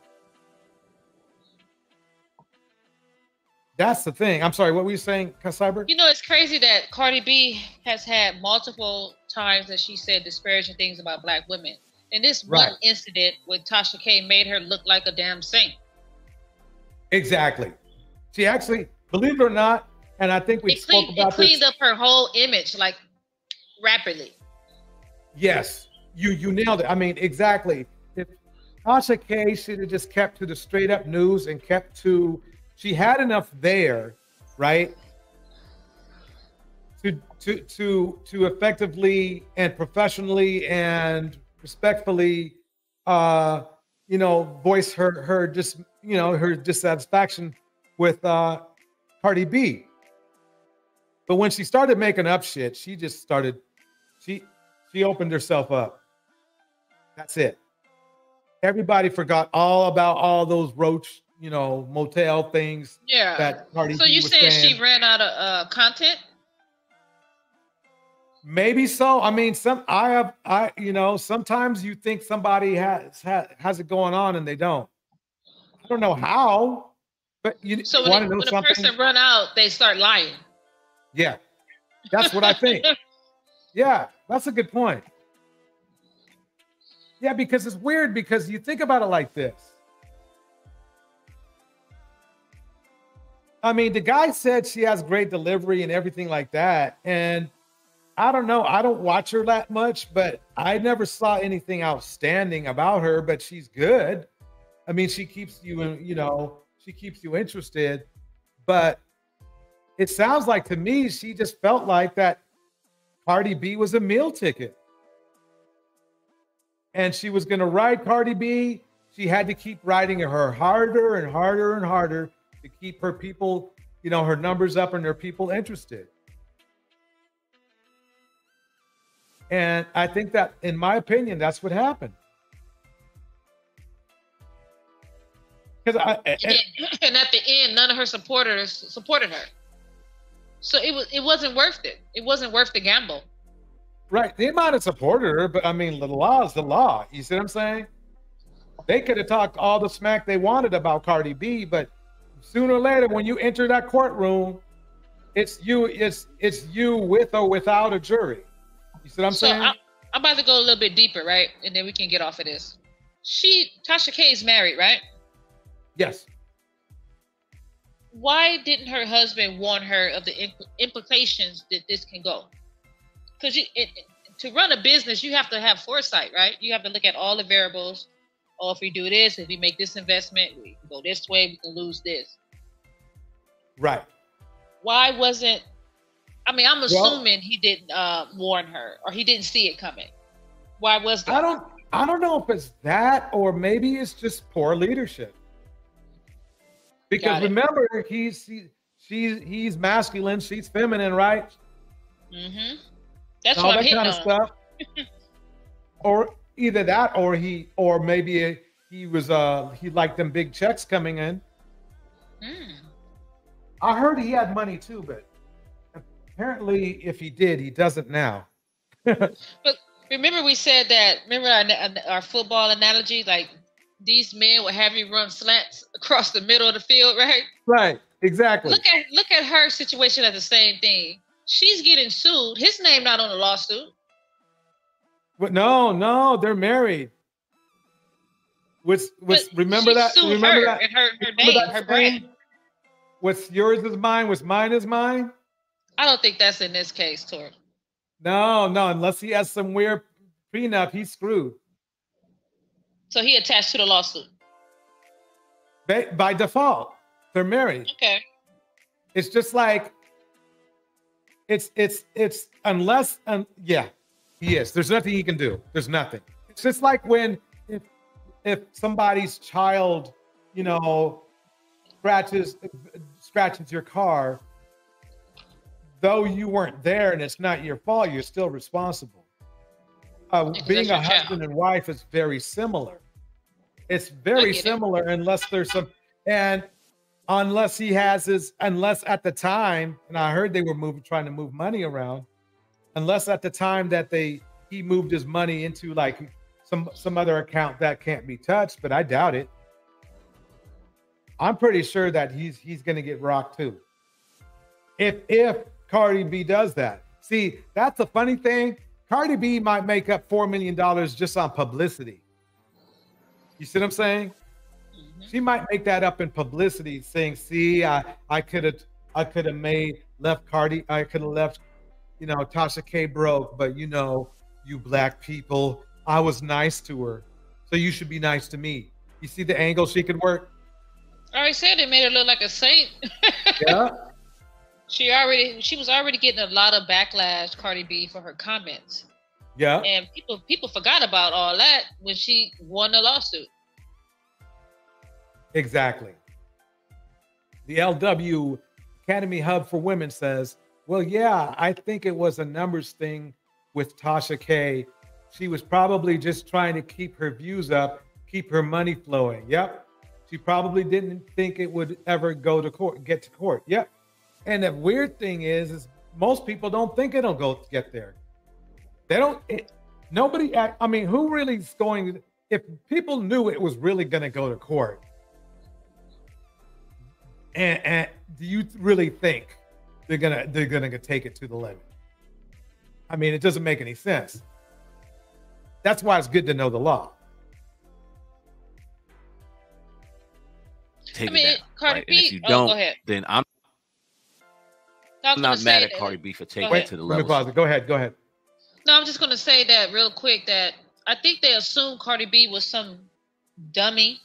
That's the thing. I'm sorry, what were you saying, Cyber? It's crazy that Cardi B has had multiple times that she said disparaging things about Black women. And this one incident with Tasha K made her look like a damn saint. Exactly. She actually, believe it or not, and I think we spoke about this. It cleaned up her whole image, like, rapidly. Yes, you nailed it. Exactly. If Tasha K should have just kept to the straight up news and kept to, she had enough there, right? To effectively and professionally and respectfully, voice her dissatisfaction with Cardi B. But when she started making up shit, she opened herself up. That's it. Everybody forgot all about all those roach, motel things. Yeah. That Cardi so B you was saying saying. she ran out of content? Maybe so. Sometimes you think somebody has it going on and they don't. I don't know how, but so want to know when something? a person run out, they start lying. Yeah, that's what I think. Yeah, that's a good point. Yeah, because it's weird, because you think about it like this. The guy said she has great delivery and everything like that. And I don't know. I don't watch her that much, but I never saw anything outstanding about her, but she's good. She keeps you, she keeps you interested, but it sounds like to me, she just felt like that Cardi B was a meal ticket. And she was going to ride Cardi B. She had to keep riding her harder and harder and harder to keep her people, her numbers up and her people interested. And I think that, in my opinion, that's what happened. And at the end, none of her supporters supported her. So it wasn't worth it. It wasn't worth the gamble. Right. They might have supported her, but I mean, the law is the law. You see what I'm saying? They could have talked all the smack they wanted about Cardi B, but sooner or later, when you enter that courtroom, it's you with or without a jury. You see what I'm saying? I'm about to go a little bit deeper, right? And then we can get off of this. Tasha K is married, right? Yes. Why didn't her husband warn her of the implications that this can go? Because to run a business, you have to have foresight, right? You have to look at all the variables. Oh, if we do this, if we make this investment, we can go this way, we can lose this. Right. Why wasn't, I'm assuming he didn't warn her or he didn't see it coming. Why was that? I don't know if it's that or maybe it's just poor leadership. Because remember, he's masculine, she's feminine, right? Mm-hmm. That's all what that kind of stuff. Or either that, or maybe he liked them big checks coming in. I heard he had money too, but apparently, if he did, he doesn't now. But remember, we said that. Remember our football analogy, like these men would have you run slants across the middle of the field, right? Right. Exactly. Look at her situation as the same thing. She's getting sued. His name not on the lawsuit. But no, they're married. Remember that? Remember that? And her name, her brand. What's yours is mine. What's mine is mine. I don't think that's in this case, Tor. No, unless he has some weird prenup, he's screwed. So he attached to the lawsuit. By default, they're married. Okay. It's just like it's unless yeah, he is. There's nothing he can do. There's nothing. It's just like when if somebody's child, scratches your car, though you weren't there and it's not your fault, you're still responsible. Being a husband and wife is very similar. It's very similar unless there's some, and unless at the time, and I heard they were trying to move money around, unless at the time that he moved his money into like some other account that can't be touched, but I doubt it. I'm pretty sure that he's going to get rocked too. If Cardi B does that. See, that's a funny thing. Cardi B might make up $4 million just on publicity. You see what I'm saying? Mm-hmm. She might make that up in publicity, saying, "See, I could have left Cardi. I could have left, Tasha K broke, but you black people, I was nice to her, so you should be nice to me." You see the angle she could work? I already said it made her look like a saint. Yeah. She was already getting a lot of backlash, Cardi B, for her comments. Yeah. And people forgot about all that when she won the lawsuit. Exactly. The LW Academy Hub for Women says, well, yeah, I think it was a numbers thing with Tasha K. She was probably just trying to keep her views up, keep her money flowing. Yep. She probably didn't think it would ever get to court. Yep. And the weird thing is most people don't think it'll get there. They don't. Who really is going? If people knew it was really going to go to court, and do you really think they're gonna take it to the limit? I mean, it doesn't make any sense. That's why it's good to know the law. Cardi B. Right? And if you don't, then I'm not mad at Cardi B for taking it to the level. Let me pause it. Go ahead. No, I'm just going to say that real quick that I think they assumed Cardi B was some dummy,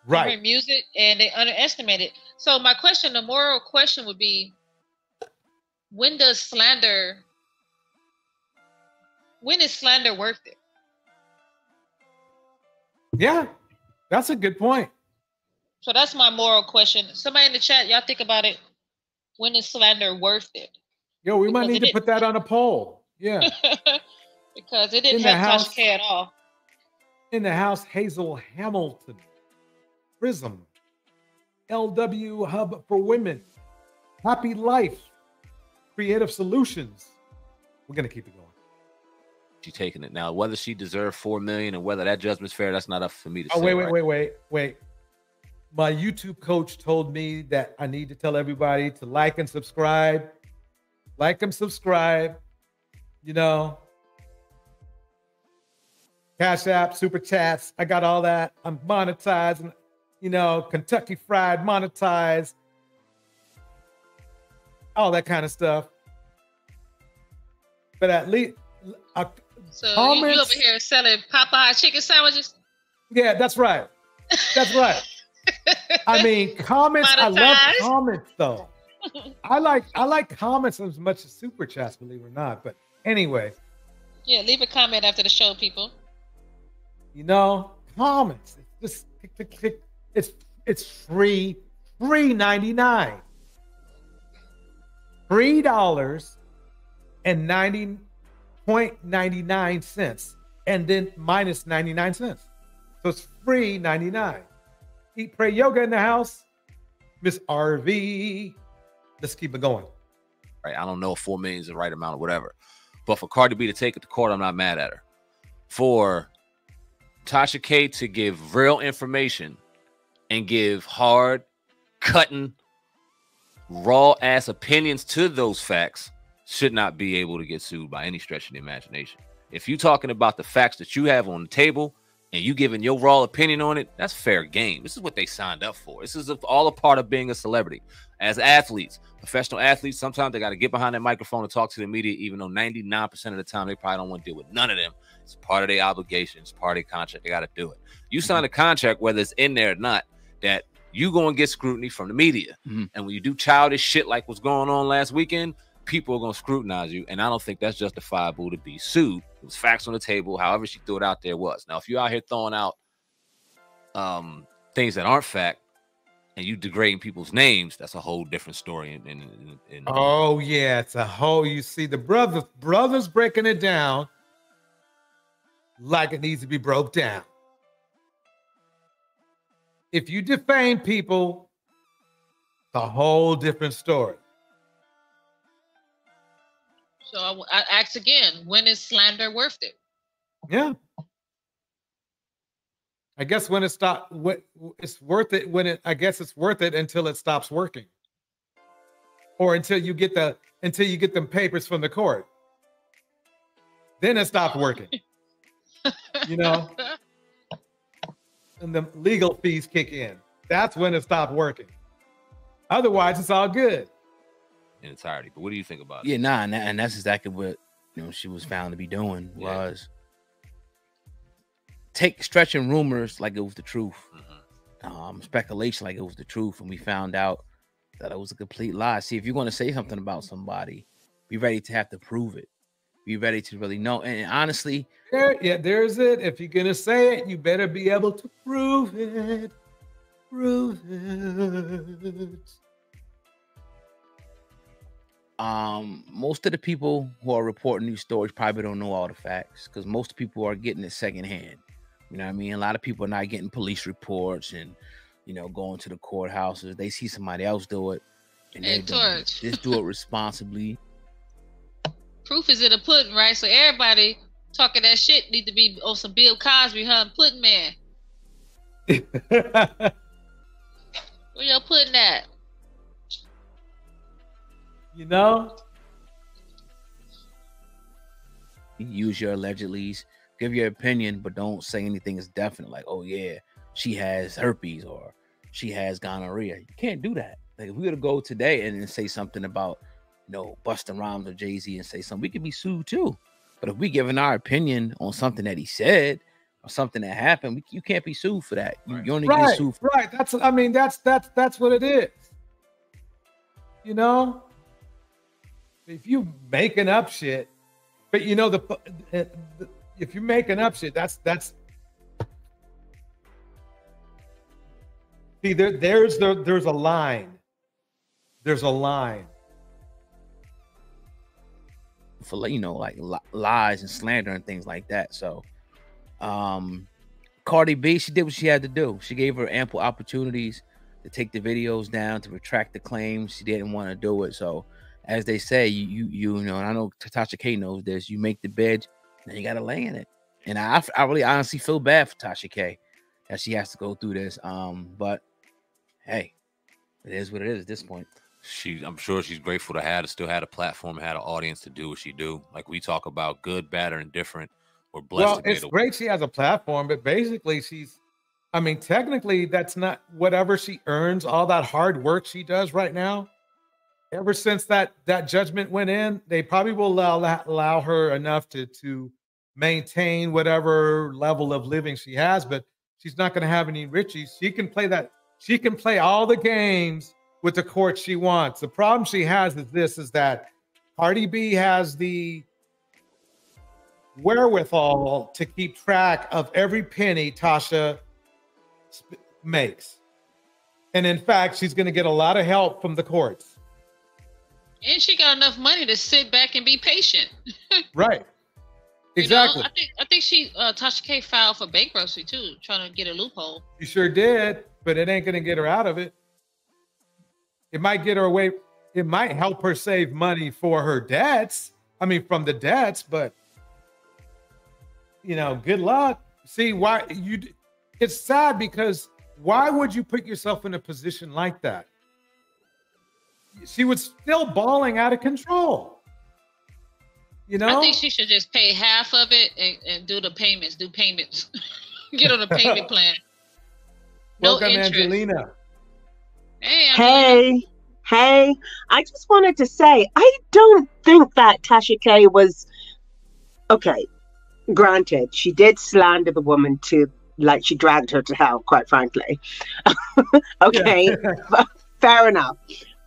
right? Her music, and they underestimated. So my question, the moral question would be, when is slander worth it? Yeah, that's a good point. So that's my moral question. Somebody in the chat, y'all think about it. When is slander worth it? Yo, we might need to put that on a poll. Yeah. Because it didn't help Tasha K at all. In the house, Hazel Hamilton. Prism. LW Hub for Women. Happy Life, Creative Solutions. We're gonna keep it going. She's taking it now. Whether she deserved $4 million and whether that judgment's fair, that's not up for me to say. Wait. My YouTube coach told me that I need to tell everybody to like and subscribe. Like and subscribe. You know, Cash App, Super Chats. I got all that. I'm monetized. You know, Kentucky Fried monetized. All that kind of stuff. But at least... So you over here selling Popeye chicken sandwiches? Yeah, that's right. That's right. I mean, comments. I love comments, though. I like comments as much as super chats, believe it or not. But anyway. Yeah, leave a comment after the show, people. You know, comments. It's just it's free $3.99. $3.99 and then minus 99 cents. So it's free 99. Eat, Pray, Yoga in the house. Miss RV. Let's keep it going. Right. I don't know if $4 million is the right amount or whatever. But for Cardi B to take it to court, I'm not mad at her. For Tasha K to give real information and give hard, cutting, raw-ass opinions to those facts should not be able to get sued by any stretch of the imagination. If you're talking about the facts that you have on the table and you giving your raw opinion on it, that's fair game. This is what they signed up for. This is all a part of being a celebrity. As athletes, professional athletes, sometimes they got to get behind that microphone and talk to the media, even though 99% of the time they probably don't want to deal with none of them. It's part of their obligations, part of their contract. They got to do it. You sign a contract, whether it's in there or not, that you going to get scrutiny from the media. And when you do childish shit like what's going on last weekend, people are going to scrutinize you, and I don't think that's justifiable to be sued. It was facts on the table. However she threw it out there was. Now, if you're out here throwing out things that aren't fact and you degrading people's names, that's a whole different story. Oh, yeah, it's a whole, you see the brothers breaking it down like it needs to be broke down. If you defame people, it's a whole different story. So I ask again, when is slander worth it? Yeah. I guess when it stops, it's worth it I guess it's worth it until it stops working. Or until you get them papers from the court. Then it stops working. You know? And the legal fees kick in. That's when it stopped working. Otherwise, it's all good. In entirety. But what do you think about it? Yeah, nah, and that's exactly what she was found to be doing, was stretching rumors like it was the truth, speculation like it was the truth, and we found out that it was a complete lie. See, if you're going to say something about somebody, be ready to have to prove it. Be ready to really know. And honestly, there's it. If you're gonna say it, you better be able to prove it. Prove it. Most of the people who are reporting these stories probably don't know all the facts, because most people are getting it secondhand. You know what I mean? A lot of people are not getting police reports and, going to the courthouses. They see somebody else do it, and they just do it responsibly. Proof is in the pudding, right? So everybody talking that shit need to be on some Bill Cosby, pudding man. Where y'all putting that? Use your allegedlys, give your opinion, but don't say anything is definite. Like, oh yeah, she has herpes or she has gonorrhea. You can't do that. Like, if we were to go today and then say something about, Busta Rhymes or Jay-Z and say something, we could be sued too. But if we giving our opinion on something that he said or something that happened, you can't be sued for that. You only get sued for that's what it is. If you making up shit, but if you're making up shit, that's see, there's a line. There's a line for like lies and slander and things like that. So Cardi B, she did what she had to do. She gave her ample opportunities to take the videos down, to retract the claims. She didn't want to do it. So, as they say, you know, and I know Tasha K knows this. You make the bed, then you gotta lay in it. And I really honestly feel bad for Tasha K that she has to go through this. But hey, it is what it is at this point. I'm sure she's grateful to still had a platform, had an audience to do what she do. Like we talk about good, bad, or indifferent. We're blessed. Well, it's great she has a platform, but basically technically that's not whatever she earns, all that hard work she does right now. Ever since that judgment went in, they probably will allow her enough to maintain whatever level of living she has, but she's not going to have any riches. She can play all the games with the court she wants. The problem she has is that Cardi B has the wherewithal to keep track of every penny Tasha makes. And in fact, she's going to get a lot of help from the courts. And she got enough money to sit back and be patient. Right. Exactly. You know, I think Tasha K filed for bankruptcy too, trying to get a loophole. She sure did, but it ain't going to get her out of it. It might get her away. It might help her save money for her debts. I mean, from the debts, but you know, good luck. See why it's sad because why would you put yourself in a position like that? She was still balling out of control. You know, I think she should just pay half of it and do payments. Get on a payment plan. No Welcome, interest. Angelina. Hey, Hey, I just wanted to say, I don't think that Tasha K was, okay, granted, she did slander the woman to, like, she dragged her to hell, quite frankly. Okay, fair enough.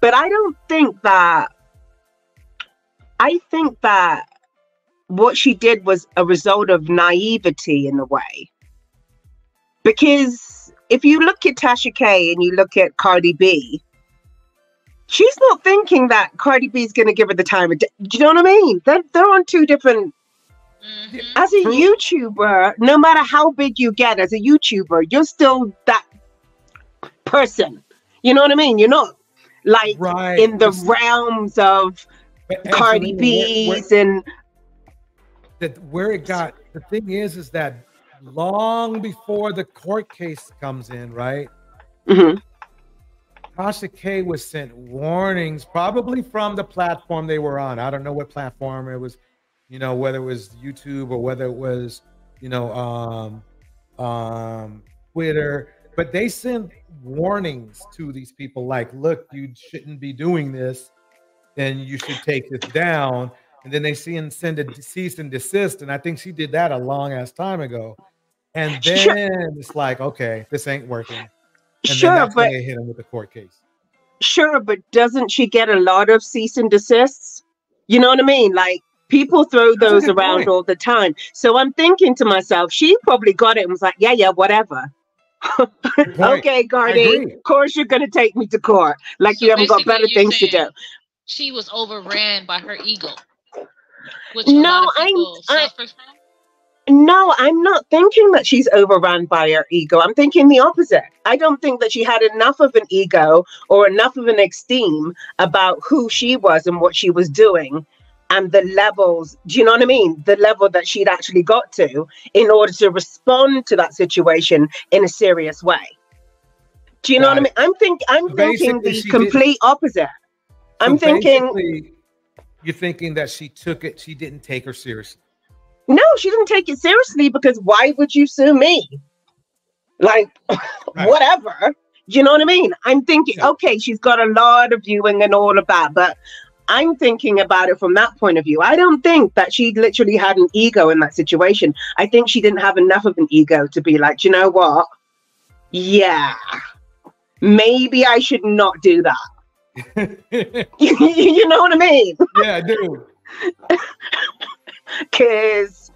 But I don't think that, I think that what she did was a result of naivety in a way. Because if you look at Tasha K and you look at Cardi B, she's not thinking that Cardi B is going to give her the time of day. Do you know what I mean? They're on two different... As a YouTuber, no matter how big you get as a YouTuber, you're still that person. You know what I mean? You're not like in the realms of Cardi B's and... Where it got, the thing is that long before the court case comes in, right? Mm-hmm. Tasha K was sent warnings, probably from the platform they were on. I don't know what platform it was, you know, whether it was YouTube or whether it was, you know, Twitter, but they sent warnings to these people like, look, you shouldn't be doing this and you should take this down. And then they send a cease and desist. And I think she did that a long ass time ago. And then it's like, okay, this ain't working. And then that's when they hit him with the court case. Sure, but doesn't she get a lot of cease and desists? You know what I mean? Like, people throw those around all the time. So I'm thinking to myself, she probably got it and was like, yeah, whatever. Okay, Cardi, of course you're going to take me to court. Like, so you haven't got better things to do. She was overran by her ego. Which No, I'm not thinking that she's overrun by her ego. I'm thinking the opposite. I don't think that she had enough of an ego or enough of an esteem about who she was and what she was doing and the levels, do you know what I mean? The level that she'd actually got to in order to respond to that situation in a serious way. Do you know what I mean? I'm thinking the complete opposite. I'm thinking... You're thinking that she didn't take her seriously. No, she didn't take it seriously because why would you sue me? Like, whatever. You know what I mean? I'm thinking, okay, she's got a lot of viewing and all of that, but I'm thinking about it from that point of view. I don't think that she literally had an ego in that situation. I think she didn't have enough of an ego to be like, you know what? Yeah, maybe I should not do that. You know what I mean? Yeah, I do. Because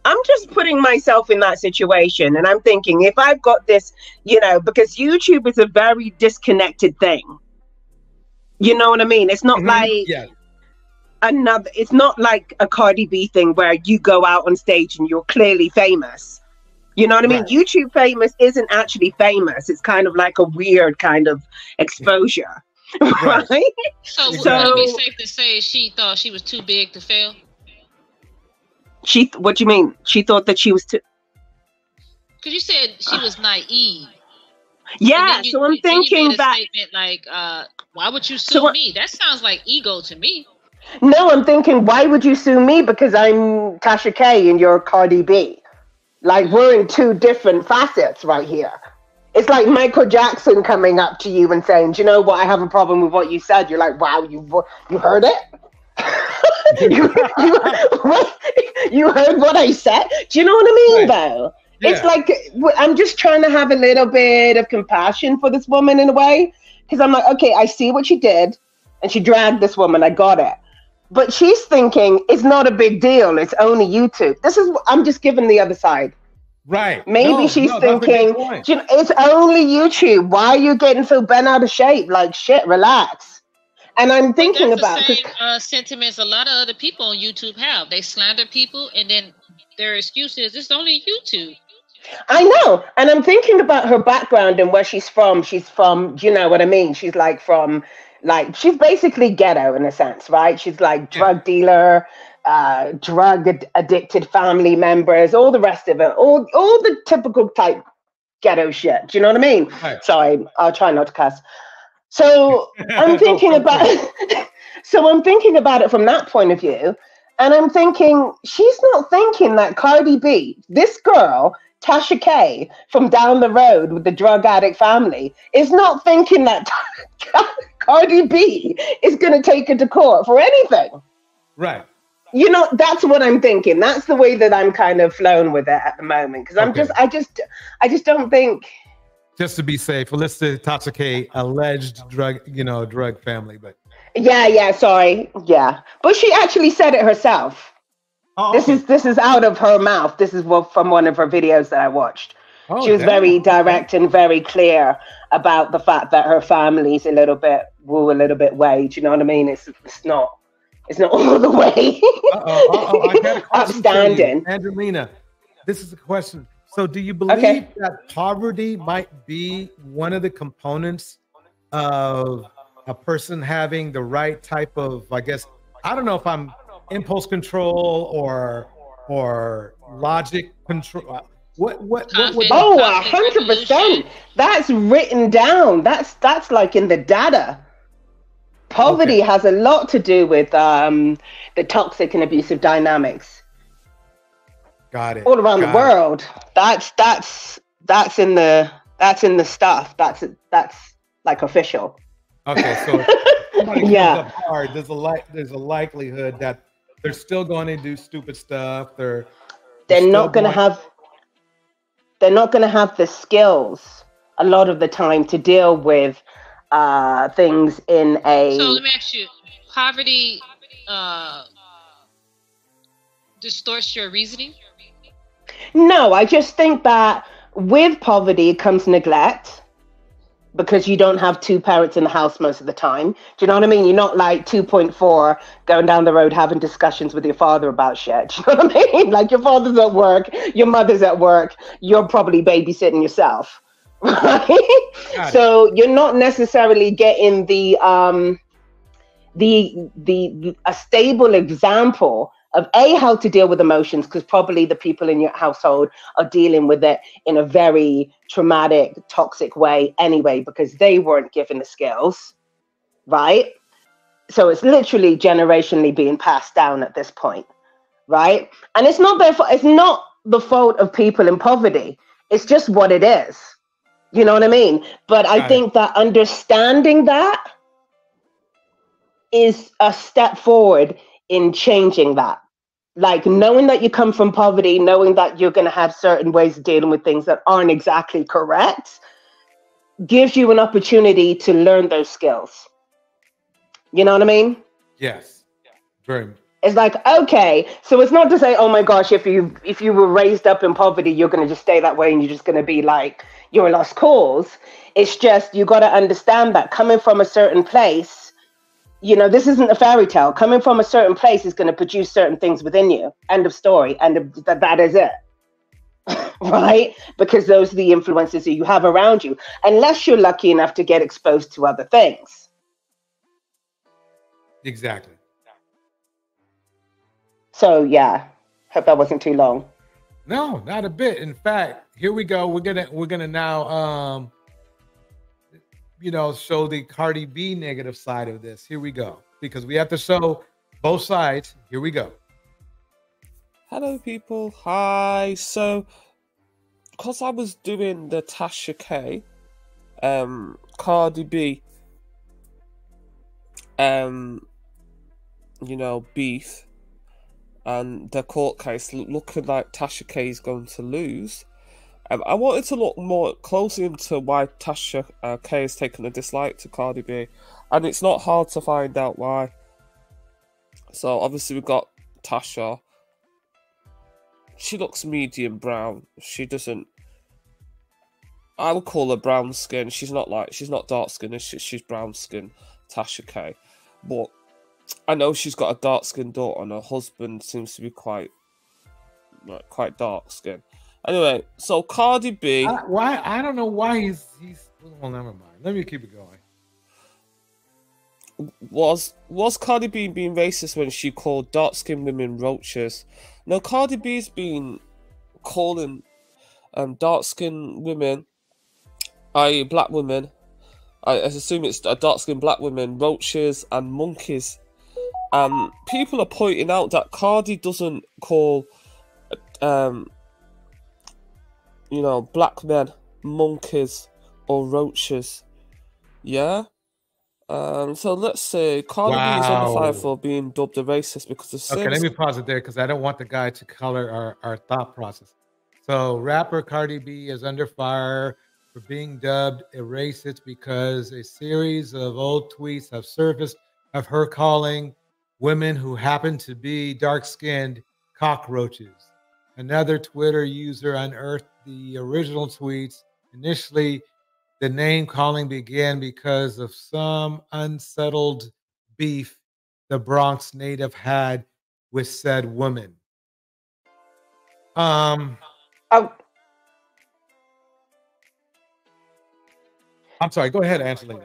I'm just putting myself in that situation and I'm thinking, if I've got this, you know, because YouTube is a very disconnected thing. You know what I mean? It's not like it's not like a Cardi B thing where you go out on stage and you're clearly famous. You know what I mean? YouTube famous isn't actually famous. It's kind of like a weird kind of exposure. Right? So would it be safe to say she thought she was too big to fail? What do you mean? She thought that she was too... Because you said she was naive. Yeah, so I'm thinking that... statement like, why would you sue me? That sounds like ego to me. No, I'm thinking, why would you sue me? Because I'm Tasha K and you're Cardi B. Like, we're in two different facets right here. It's like Michael Jackson coming up to you and saying, do you know what? I have a problem with what you said. You're like, wow, you heard it? you heard what I said? Do you know what I mean, though? Yeah. It's like, I'm just trying to have a little bit of compassion for this woman in a way. Because I'm like, okay, I see what she did. And she dragged this woman. I got it. But she's thinking it's not a big deal. It's only YouTube. I'm just giving the other side. Right. Maybe she's thinking, it's only YouTube. Why are you getting so bent out of shape? Like, shit, relax. And I'm thinking about the same sentiments a lot of other people on YouTube have. They slander people, and then their excuse is it's only YouTube. I know. And I'm thinking about her background and where she's from. She's from, you know what I mean? She's like from... Like, she's basically ghetto in a sense, right? She's like drug dealer, drug addicted family members, all the rest of it, all the typical type ghetto shit. Do you know what I mean? Right. Sorry, I'll try not to cuss. So I'm thinking about it from that point of view. And I'm thinking, she's not thinking that Cardi B, this girl, Tasha K, from down the road with the drug addict family, is not thinking that Cardi B is going to take her to court for anything. Right. You know, that's what I'm thinking. That's the way that I'm kind of flown with it at the moment. Because I just don't think. Just to be safe, well, let's say Tasha K alleged drug family, but. Yeah, sorry. Yeah. But she actually said it herself. Oh, this is out of her mouth. This is from one of her videos that I watched. Oh, she was very direct and very clear about the fact that her family's a little bit way. Do you know what I mean? It's not all the way. I got a question upstanding. For you. Angelina, this is a question. So do you believe that poverty might be one of the components of a person having the right type of, I guess, I don't know if I'm impulse control or logic control? What would 100%. That's written down. That's like in the data. Poverty has a lot to do with the toxic and abusive dynamics. Got it. All around the world. That's in the stuff. That's like official. Okay, so somebody comes up hard, there's a likelihood that they're still going to do stupid stuff. They're not going to have the skills a lot of the time to deal with things in a. So let me ask you: poverty distorts your reasoning? No, I just think that with poverty comes neglect. Because you don't have two parents in the house most of the time. Do you know what I mean? You're not like 2.4 going down the road having discussions with your father about shit. Do you know what I mean? Like your father's at work, your mother's at work, you're probably babysitting yourself. Right? So you're not necessarily getting a stable example of how to deal with emotions, because probably the people in your household are dealing with it in a very traumatic, toxic way anyway, because they weren't given the skills, right? So it's literally generationally being passed down at this point, right? And it's not the fault of people in poverty. It's just what it is. You know what I mean? But I think that understanding that is a step forward in changing that. Like knowing that you come from poverty, knowing that you're going to have certain ways of dealing with things that aren't exactly correct, gives you an opportunity to learn those skills. You know what I mean? Yes. Very. It's like, okay, so it's not to say, oh my gosh, if you were raised up in poverty, you're going to just stay that way and you're just going to be like, you're a lost cause. It's just, you got to understand that coming from a certain place, you know, this isn't a fairy tale. Coming from a certain place is going to produce certain things within you. End of story. And that is it. right? Because those are the influences that you have around you, unless you're lucky enough to get exposed to other things. Exactly. So yeah, hope that wasn't too long. No, not a bit. In fact, here we go. We're gonna now show the Cardi B negative side of this. Here we go. Because we have to show both sides. Here we go. Hello, people. Hi. So, because I was doing the Tasha K, Cardi B, beef, and the court case looking like Tasha K is going to lose, I wanted to look more closely into why Tasha K has taken a dislike to Cardi B, and it's not hard to find out why. So obviously we've got Tasha. She looks medium brown. She doesn't. I would call her brown skin. She's not dark skin. She's brown skin. Tasha K, but I know she's got a dark skinned daughter, and her husband seems to be quite dark skin. Anyway, so Cardi B. I don't know why he's. Well, never mind. Let me keep it going. Was Cardi B being racist when she called dark skinned women roaches? No, Cardi B's been calling dark skinned women, i.e. black women. I assume it's dark skinned black women, roaches and monkeys. People are pointing out that Cardi doesn't call black men monkeys or roaches. Yeah? So let's say Cardi B is under fire for being dubbed a racist because of Okay, let me pause it there because I don't want the guy to color our thought process. So rapper Cardi B is under fire for being dubbed a racist because a series of old tweets have surfaced of her calling women who happen to be dark-skinned cockroaches. Another Twitter user unearthed the original tweets. Initially, the name calling began because of some unsettled beef the Bronx native had with said woman. I'm sorry, go ahead, Angelina.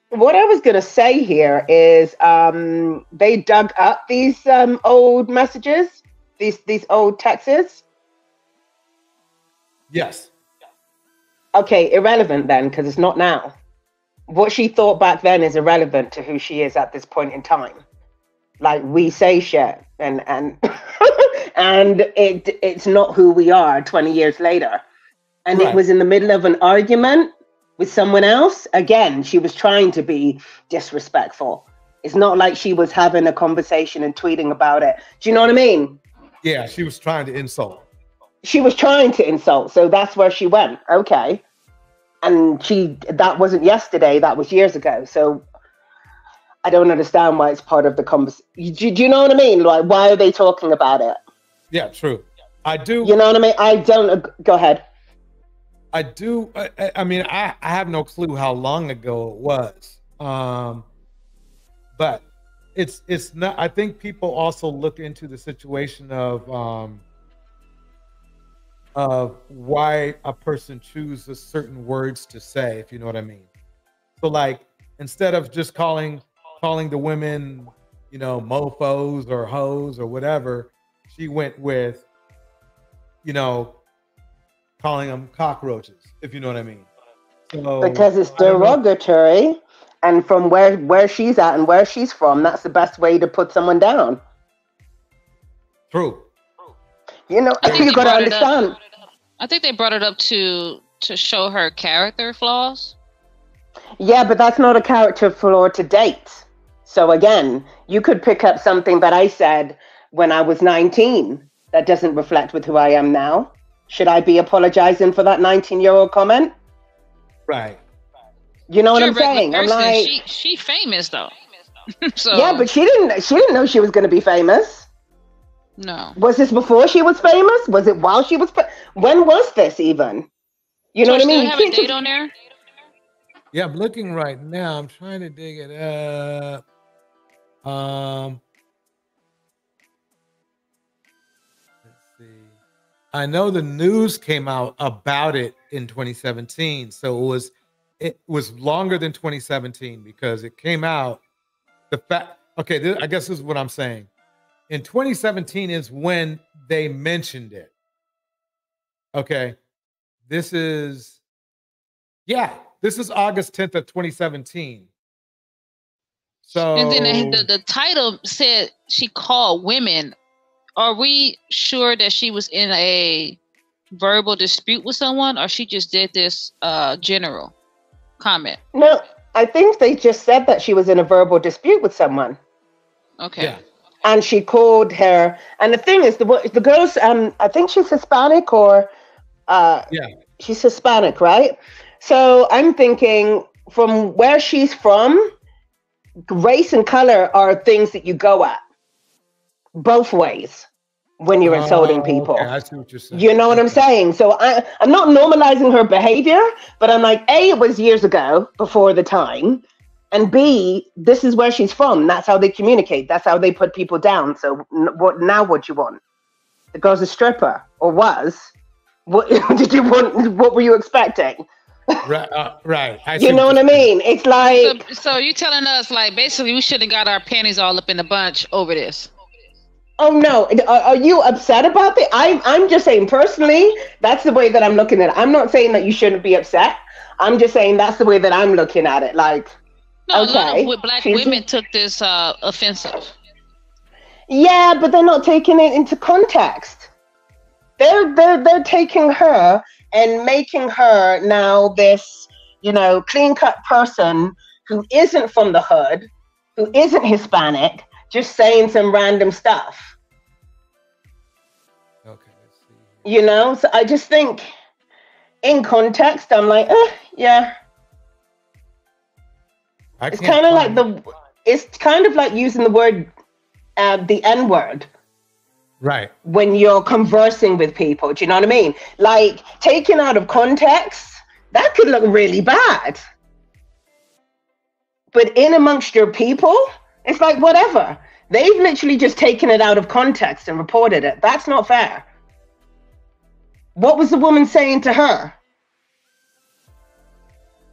What I was going to say here is they dug up these old messages, these old texts. Yes. Okay, irrelevant then, because it's not now. What she thought back then is irrelevant to who she is at this point in time. Like, we say shit, and and it's not who we are 20 years later. And right. It was in the middle of an argument with someone else. Again, she was trying to be disrespectful. It's not like she was having a conversation and tweeting about it. Do you know what I mean? Yeah, she was trying to insult. She was trying to insult, so that's where she went. Okay. And that wasn't yesterday, that was years ago. So I don't understand why it's part of the conversation. Do you know what I mean? Like, why are they talking about it? Yeah, true. I do. You know what I mean? I don't. Go ahead. I do. I mean, I have no clue how long ago it was. But it's not. I think people also look into the situation of why a person chooses certain words to say, if you know what I mean. So, like, instead of just calling the women, mofos or hoes or whatever, she went with, calling them cockroaches, if you know what I mean. So, because it's derogatory, and from where she's at and where she's from, that's the best way to put someone down. True. You got to understand. I think they brought it up to show her character flaws. Yeah, but that's not a character flaw to date. So again, you could pick up something that I said when I was 19 that doesn't reflect with who I am now. Should I be apologizing for that 19-year-old comment? Right. You know what I'm saying? I'm like, she famous though. So yeah, but she didn't know she was going to be famous. No. Was this before she was famous? Was it while she was? When was this even? You know what I mean? Do you have a date on there? Yeah, I'm looking right now. I'm trying to dig it up. Let's see. I know the news came out about it in 2017, so it was longer than 2017 because it came out. I guess this is what I'm saying. In 2017 is when they mentioned it. Okay, this is August 10th of 2017. So, and then the title said she called women. Are we sure that she was in a verbal dispute with someone, or she just did this general comment? No, I think they just said that she was in a verbal dispute with someone. Okay. Yeah. And she called her. And the thing is, the girl's, I think she's Hispanic or, she's Hispanic, right? So I'm thinking from where she's from, race and color are things that you go at both ways when you're insulting people. Okay, I see what you're saying. You know what I'm saying? So I'm not normalizing her behavior, but I'm like, A, it was years ago before the time. And B, this is where she's from. That's how they communicate. That's how they put people down. So what you want? The girl's a stripper, or was. What did you want? What were you expecting? Right. You know what I mean? It's like... So you're telling us, like, basically we should have got our panties all up in a bunch over this. Oh, no. Are you upset about it? I'm just saying, personally, that's the way that I'm looking at it. I'm not saying that you shouldn't be upset. I'm just saying that's the way that I'm looking at it. Like, no, okay. A lot of black women took this offensive. Yeah, but they're not taking it into context. They're taking her and making her now this, clean-cut person who isn't from the hood, who isn't Hispanic, just saying some random stuff. Okay, let's see. So I just think in context, I'm like, yeah. It's kind of like using the word, the N-word. Right. When you're conversing with people, do you know what I mean? Like, taken out of context, that could look really bad. But in amongst your people, it's like, whatever. They've literally just taken it out of context and reported it. That's not fair. What was the woman saying to her?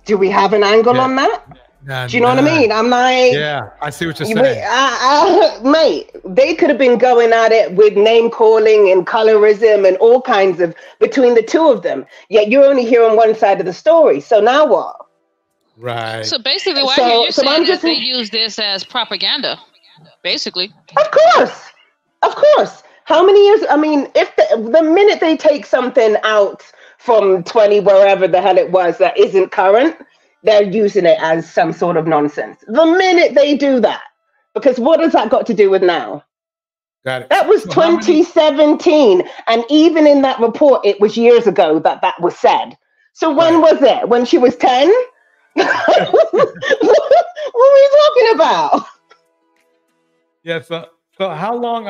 Do we have an angle on that? Do you know what I mean? I'm like... Yeah, I see what you're saying. Mate, they could have been going at it with name-calling and colorism and all kinds of... between the two of them. Yet you're only hearing one side of the story. So now what? Right. So basically, what I hear you saying is they use this as propaganda, basically. Of course. How many years? I mean, if the minute they take something out from 20, wherever the hell it was, that isn't current, they're using it as some sort of nonsense. The minute they do that, because what has that got to do with now? Got it. That was 2017, and even in that report, it was years ago that was said. So when was it? When she was 10? What were we talking about? Yeah. So how long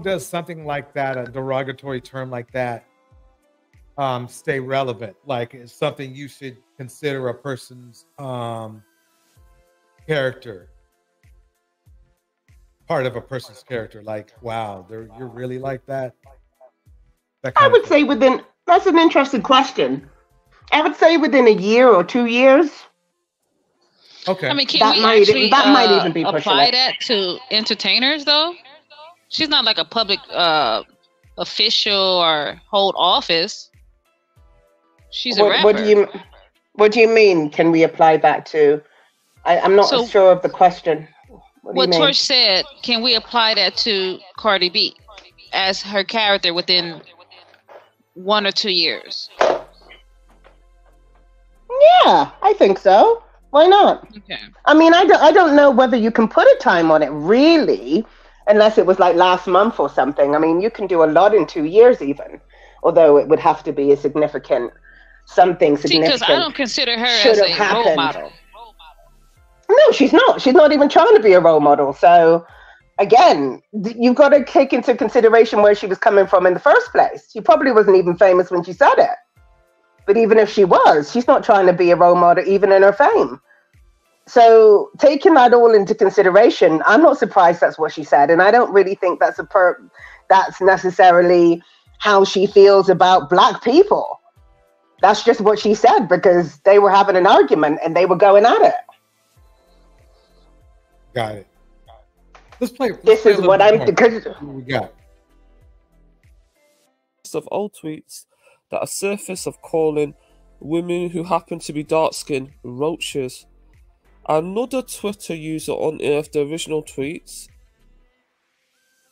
does something like that, a derogatory term like that, stay relevant? Like, it's something you should consider a person's character, part of a person's character. Like, wow, you're really like that. I would say that's an interesting question. I would say within a year or 2 years. Okay. I mean, can we actually might even be apply that to entertainers, though? She's not like a public official or hold office. She's a rapper. What do you mean? Can we apply that to? I'm not sure of the question. What Torch said, can we apply that to Cardi B as her character within 1 or 2 years? Yeah, I think so. Why not? Okay. I mean, I don't know whether you can put a time on it, really, unless it was like last month or something. I mean, you can do a lot in 2 years even, although it would have to be a significant significant. Because I don't consider her as a role model. No, she's not. She's not even trying to be a role model. So, again, you've got to take into consideration where she was coming from in the first place. She probably wasn't even famous when she said it. But even if she was, she's not trying to be a role model, even in her fame. So, taking that all into consideration, I'm not surprised that's what she said. And I don't really think that's that's necessarily how she feels about Black people. That's just what she said, because they were having an argument and they were going at it. Got it. Let's play. This is what I'm because we got. Of old tweets that are surface of calling women who happen to be dark-skinned roaches. Another Twitter user unearthed the original tweets.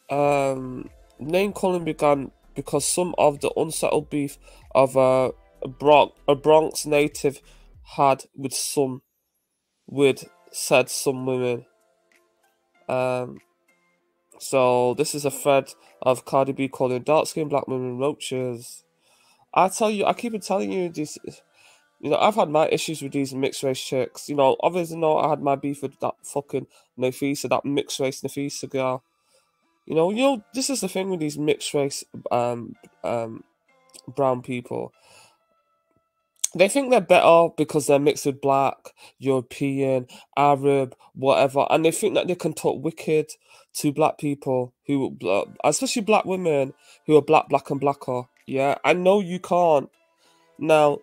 Name calling began because some of the unsettled beef of a Bronx native had with some women. So this is a thread of Cardi B calling dark-skinned Black women roaches. I tell you, I keep on telling you this. You know, I've had my issues with these mixed race chicks. You know, obviously, I had my beef with that fucking Nafisa, that mixed race Nafisa girl. You know, this is the thing with these mixed race brown people. They think they're better because they're mixed with Black, European, Arab, whatever, and they think that they can talk wicked to Black people who, especially Black women who are black and blacker. Yeah, I know you can't. Now,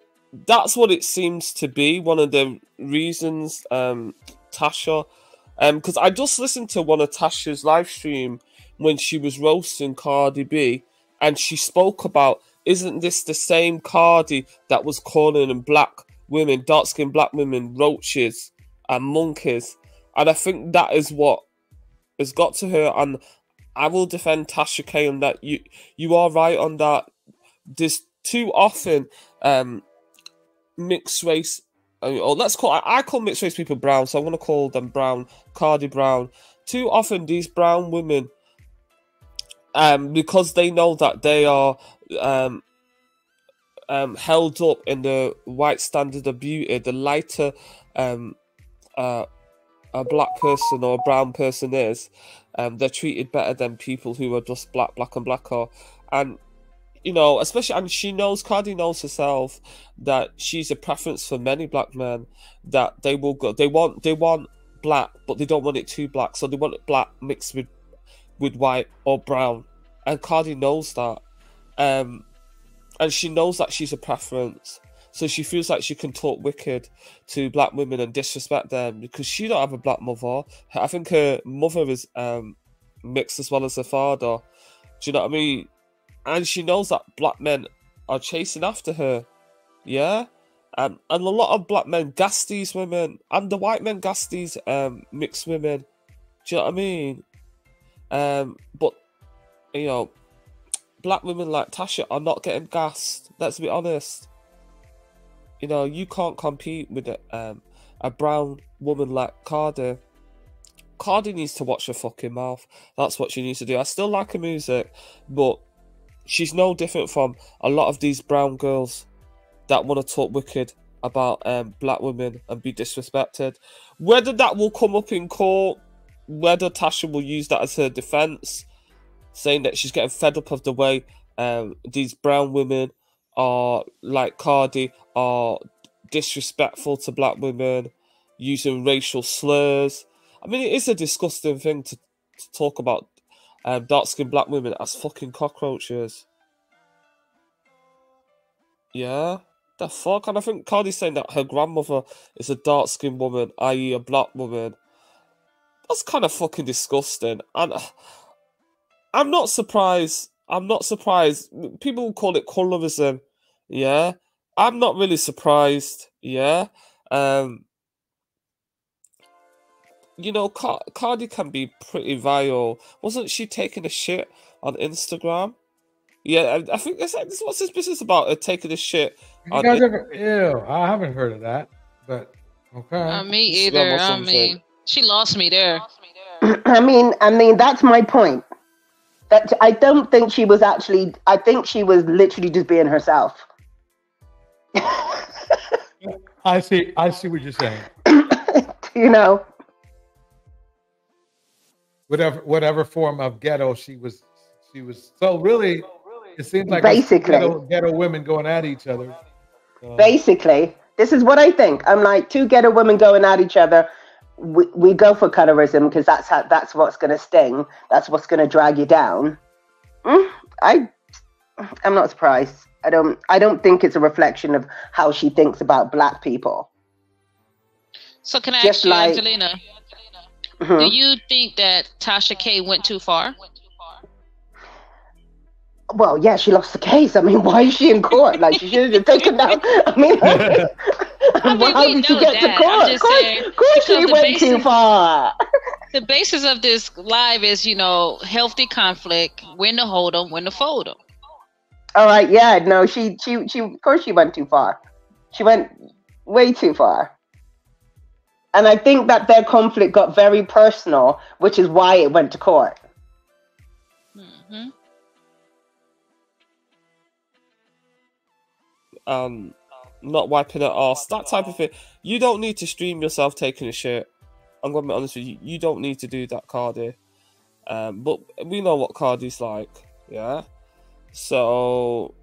that's what it seems to be. One of the reasons, Tasha, because I just listened to one of Tasha's live stream when she was roasting Cardi B, and she spoke about, isn't this the same Cardi that was calling them Black women, dark-skinned Black women, roaches and monkeys? And I think that is what has got to her, and I will defend Tasha K on that. You are right on that. There's too often mixed race, or I call mixed race people brown, so I want to call them brown, Cardi Brown. Too often these brown women, because they know that they are held up in the white standard of beauty, the lighter a Black person or a brown person is, they're treated better than people who are just black and blacker. And you know, especially, and Cardi knows herself that she's a preference for many Black men, that they will go, they want Black, but they don't want it too Black, so they want it Black mixed with white or brown, and Cardi knows that, and she knows that she's a preference, so she feels like she can talk wicked to Black women and disrespect them because she don't have a Black mother. I think her mother is mixed as well as her father. Do you know what I mean? And she knows that Black men are chasing after her, yeah? And a lot of Black men gas these women, and the white men gas these mixed women. Do you know what I mean? But, you know, Black women like Tasha are not getting gassed, let's be honest. You know, you can't compete with a brown woman like Cardi. Cardi needs to watch her fucking mouth. That's what she needs to do. I still like her music, but she's no different from a lot of these brown girls that want to talk wicked about Black women and be disrespected. Whether that will come up in court, whether Tasha will use that as her defense, saying that she's getting fed up of the way these brown women are, like Cardi, are disrespectful to Black women, using racial slurs. I mean, it is a disgusting thing to talk about dark-skinned Black women as fucking cockroaches. Yeah, the fuck? And I think Cardi's saying that her grandmother is a dark-skinned woman, i.e. a Black woman. That's kind of fucking disgusting. And I'm not surprised. I'm not surprised. People call it colorism. Yeah, I'm not really surprised. Yeah, you know, Cardi can be pretty vile. Wasn't she taking a shit on Instagram? Yeah, I think what's this business about? Her taking a shit. You guys ever? Ew, I haven't heard of that. But okay. Me either. I mean, she lost me there. I mean, that's my point. That I don't think she was actually. I think she was literally just being herself. I see what you're saying. You know, whatever form of ghetto she was. So really, it seems like basically ghetto women going at each other. So. Basically, this is what I think. I'm like, two ghetto women going at each other. We go for colorism because that's what's going to sting. That's what's going to drag you down. I'm not surprised. I don't think it's a reflection of how she thinks about black people. So can I Just ask you, like- Angelina, Mhm. do you think that Tasha K went too far? Well, yeah, she lost the case. I mean, why is she in court? Like, she should have taken down. I mean, how did she get to that. court? I'm just saying, Of course she because the went too basis- far. The basis of this live is, healthy conflict, when to hold them, when to fold them. All right, yeah, no, she, of course she went too far. She went way too far. And I think that their conflict got very personal, which is why it went to court. Mm-hmm. Not wiping it off, that type of thing. You don't need to stream yourself taking a shit. I'm gonna be honest with you. You don't need to do that, Cardi. But we know what Cardi's like, yeah. So,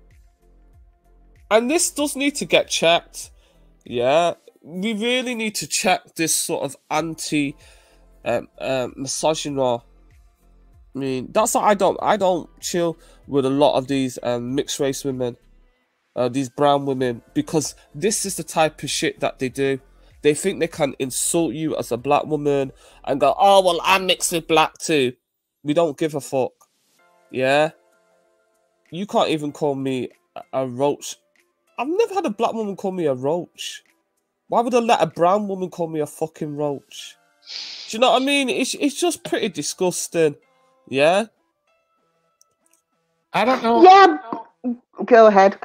and this does need to get checked, yeah. We really need to check this sort of misogyny. I mean, that's why I don't chill with a lot of these mixed race women. These brown women, because this is the type of shit that they do. They think they can insult you as a black woman and go, oh, well, I'm mixed with black too. We don't give a fuck. Yeah? You can't even call me a roach. I've never had a black woman call me a roach. Why would I let a brown woman call me a fucking roach? Do you know what I mean? It's just pretty disgusting. Yeah? I don't know. Yeah. Go ahead.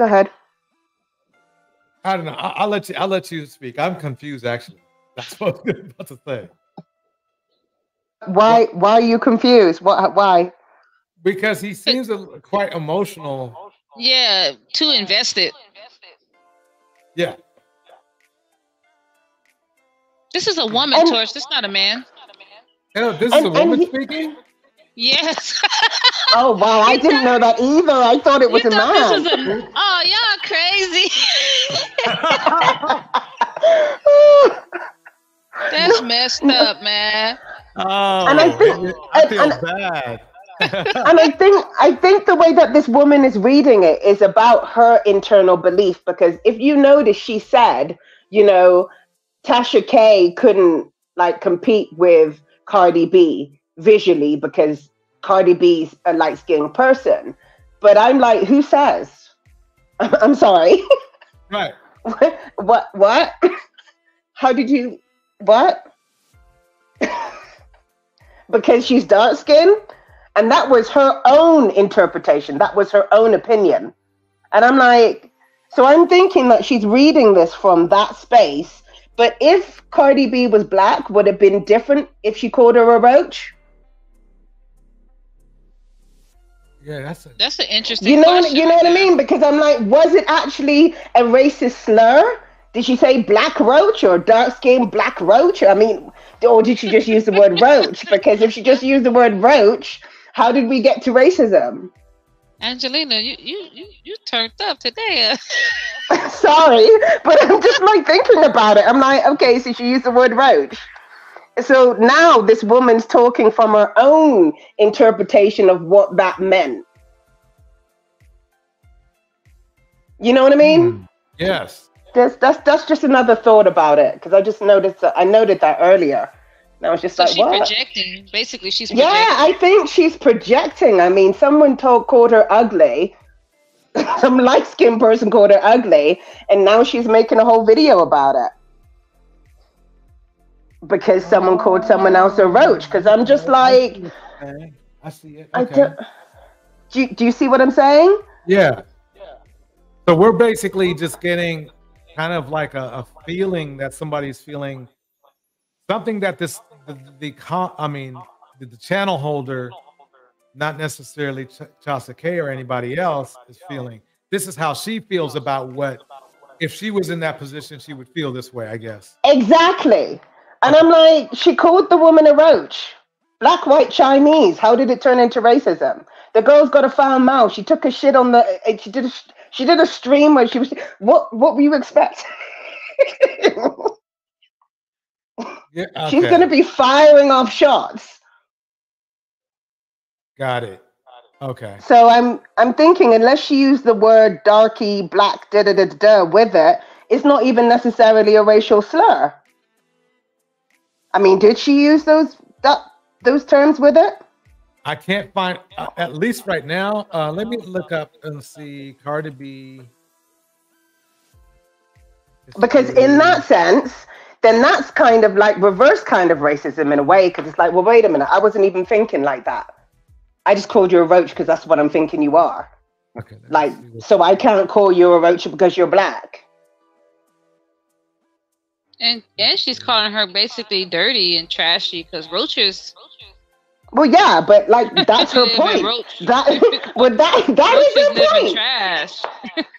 I don't know. I'll let you speak. I'm confused, actually. That's what I was about to say. Why are you confused? Why? Because he seems quite emotional. Yeah, too invested. Yeah. This is a woman, Torch. This is not a man. Oh, this is a woman speaking? Yes. Oh, wow. I didn't know that either. I thought it was a man. Oh, y'all crazy. That's messed up, man. Oh, And I feel bad. And I think the way that this woman is reading it is about her internal belief, because if you notice, she said, Tasha K couldn't compete with Cardi B visually because Cardi B's a light-skinned person. But I'm like, who says? I'm sorry. Right. What? How did you, what? Because she's dark-skinned? And that was her own interpretation. That was her own opinion. And I'm like, so I'm thinking that she's reading this from that space. But if Cardi B was black, would it have been different if she called her a roach? Yeah, that's an interesting question. You know what I mean? Because I'm like, was it actually a racist slur? Did she say black roach or dark-skinned black roach? I mean, or did she just use the word roach? Because if she just used the word roach, how did we get to racism? Angelina, you turned up today. Sorry, but I'm just thinking about it. I'm like, okay, so she used the word roach. So now this woman's talking from her own interpretation of what that meant. You know what I mean? Yes. That's just another thought about it, because I just noticed that I noted that earlier. And I was just So like, she's what? projecting. Basically, she's projecting. Yeah, I think she's projecting. I mean, someone called her ugly. Some light-skinned person called her ugly, and now she's making a whole video about it. Because someone called someone else a roach. Because I'm just like... Okay. I see it. Okay. Do you see what I'm saying? Yeah. So we're basically just getting kind of like a feeling that somebody's feeling something that the channel holder, not necessarily Tasha K or anybody else, is feeling. This is how she feels about what, if she was in that position, she would feel this way, I guess. Exactly. And I'm like, she called the woman a roach. Black, white, Chinese. How did it turn into racism? The girl's got a foul mouth. She took a shit on the. She did a stream where she was. What were you expect? Yeah, okay. She's gonna be firing off shots. Got it. Okay. So I'm thinking, unless she used the word darky, black, da da da da da with it, it's not even necessarily a racial slur. I mean, did she use those terms with it? I can't find, at least right now. Let me look up and see Cardi B. Because in that sense, then that's kind of like reverse kind of racism in a way, because it's like, well, wait a minute, I wasn't even thinking like that. I just called you a roach because that's what I'm thinking you are. Okay. Like, so I can't call you a roach because you're black. And she's calling her basically dirty and trashy because roaches. Well, yeah, but like that's her point. That is her point. Trash.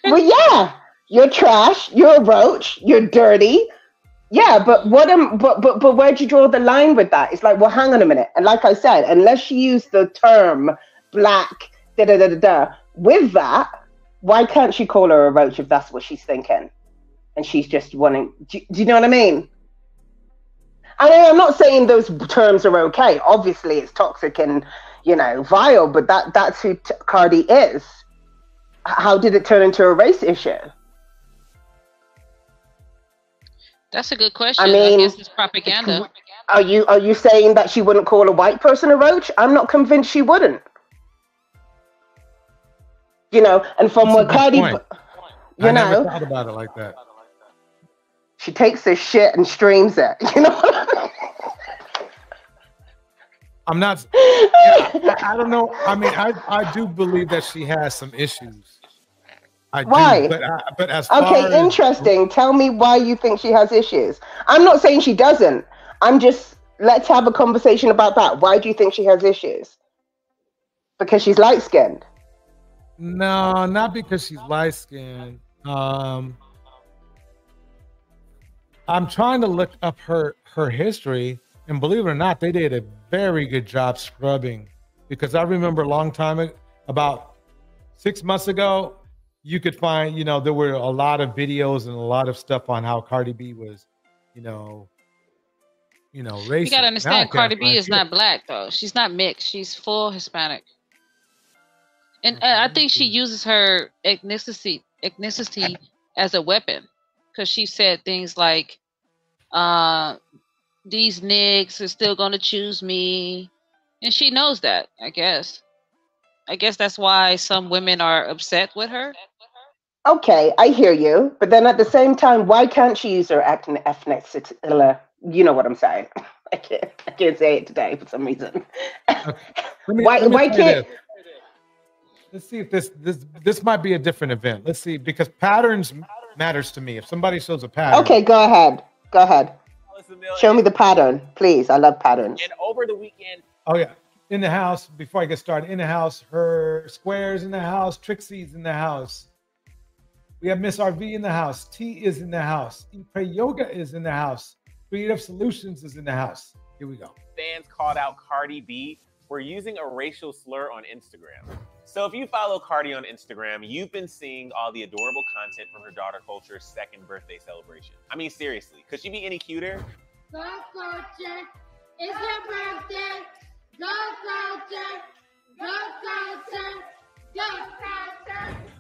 Well, yeah, you're trash. You're a roach. You're dirty. Yeah, but but where'd you draw the line with that? It's like, well, hang on a minute. And like I said, unless she used the term black da da da da da with that, why can't she call her a roach if that's what she's thinking? And she's just wanting. Do you know what I mean? I mean, I'm not saying those terms are okay. Obviously, it's toxic and, you know, vile, but that's who Cardi is. How did it turn into a race issue? That's a good question. I mean, I guess it's propaganda. Are you saying that she wouldn't call a white person a roach? I'm not convinced she wouldn't. You know, and from what Cardi, I never thought about it like that. She takes this shit and streams it. You know what I mean? I'm not. Yeah, I don't know. I mean, I do believe that she has some issues. Why? But as far as, interesting. Tell me why you think she has issues. I'm not saying she doesn't. I'm just, let's have a conversation about that. Why do you think she has issues? Because she's light skinned. No, not because she's light skinned. I'm trying to look up her history, and believe it or not, they did a very good job scrubbing. Because I remember a long time ago, about 6 months ago, you could find, you know, there were a lot of videos and a lot of stuff on how Cardi B was, you know, racist. You gotta understand, Cardi B is not black though. She's not mixed. She's full Hispanic. And I think she uses her ethnicity as a weapon, because she said things like, these niggas are still gonna choose me, and she knows that. I guess that's why some women are upset with her. Okay, I hear you, but then at the same time, why can't she use her ethnicity? You know what I'm saying? I can't say it today for some reason. Why can't? Let's see if this might be a different event. Let's see, because patterns matters to me. If somebody shows a pattern. Okay, go ahead. Show me the pattern, please. I love patterns. And over the weekend. Oh yeah, in the house. Before I get started, in the house, her Square's in the house, Trixie's in the house. We have Miss RV in the house. T is in the house. Pray Yoga is in the house. Creative Solutions is in the house. Here we go. Fans called out Cardi B for using a racial slur on Instagram. So if you follow Cardi on Instagram, you've been seeing all the adorable content from her daughter Culture's second birthday celebration. I mean, seriously, could she be any cuter? Go Culture, it's your birthday. Go Culture, go Culture, go Culture.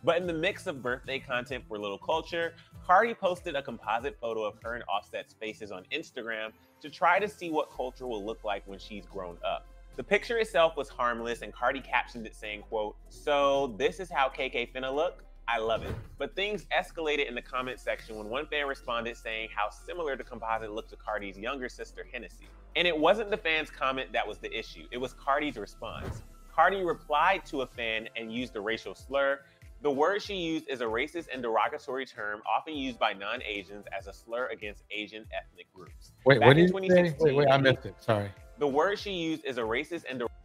But in the mix of birthday content for Little Culture, Cardi posted a composite photo of her and Offset's faces on Instagram to try to see what Culture will look like when she's grown up. The picture itself was harmless, and Cardi captioned it saying, quote, "So this is how KK finna look? I love it." But things escalated in the comment section when one fan responded saying how similar the composite looked to Cardi's younger sister, Hennessy. And it wasn't the fan's comment that was the issue, it was Cardi's response. Cardi replied to a fan and used a racial slur. The word she used is a racist and derogatory term often used by non-Asians as a slur against Asian ethnic groups. Wait, what did you say? Wait, I missed it. Sorry. The word she used is a racist and derogatory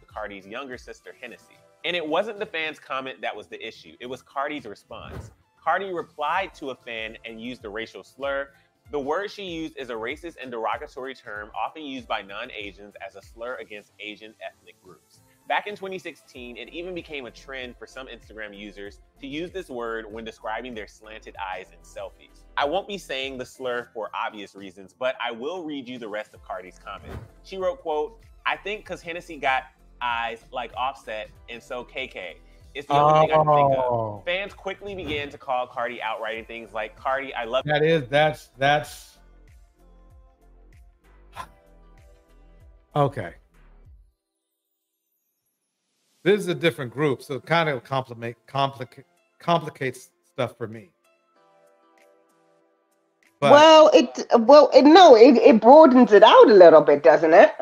to Cardi's younger sister, Hennessy. And it wasn't the fan's comment that was the issue, it was Cardi's response. Cardi replied to a fan and used a racial slur. The word she used is a racist and derogatory term often used by non-Asians as a slur against Asian ethnic groups. Back in 2016, it even became a trend for some Instagram users to use this word when describing their slanted eyes in selfies. I won't be saying the slur for obvious reasons, but I will read you the rest of Cardi's comment. She wrote, quote, "I think because Hennessy got eyes like Offset, and so KK. It's the only thing I can think Oh. of. Fans quickly began to call Cardi out, writing things like, Cardi, I love That's okay. This is a different group, so it kind of complicates stuff for me. But it broadens it out a little bit, doesn't it?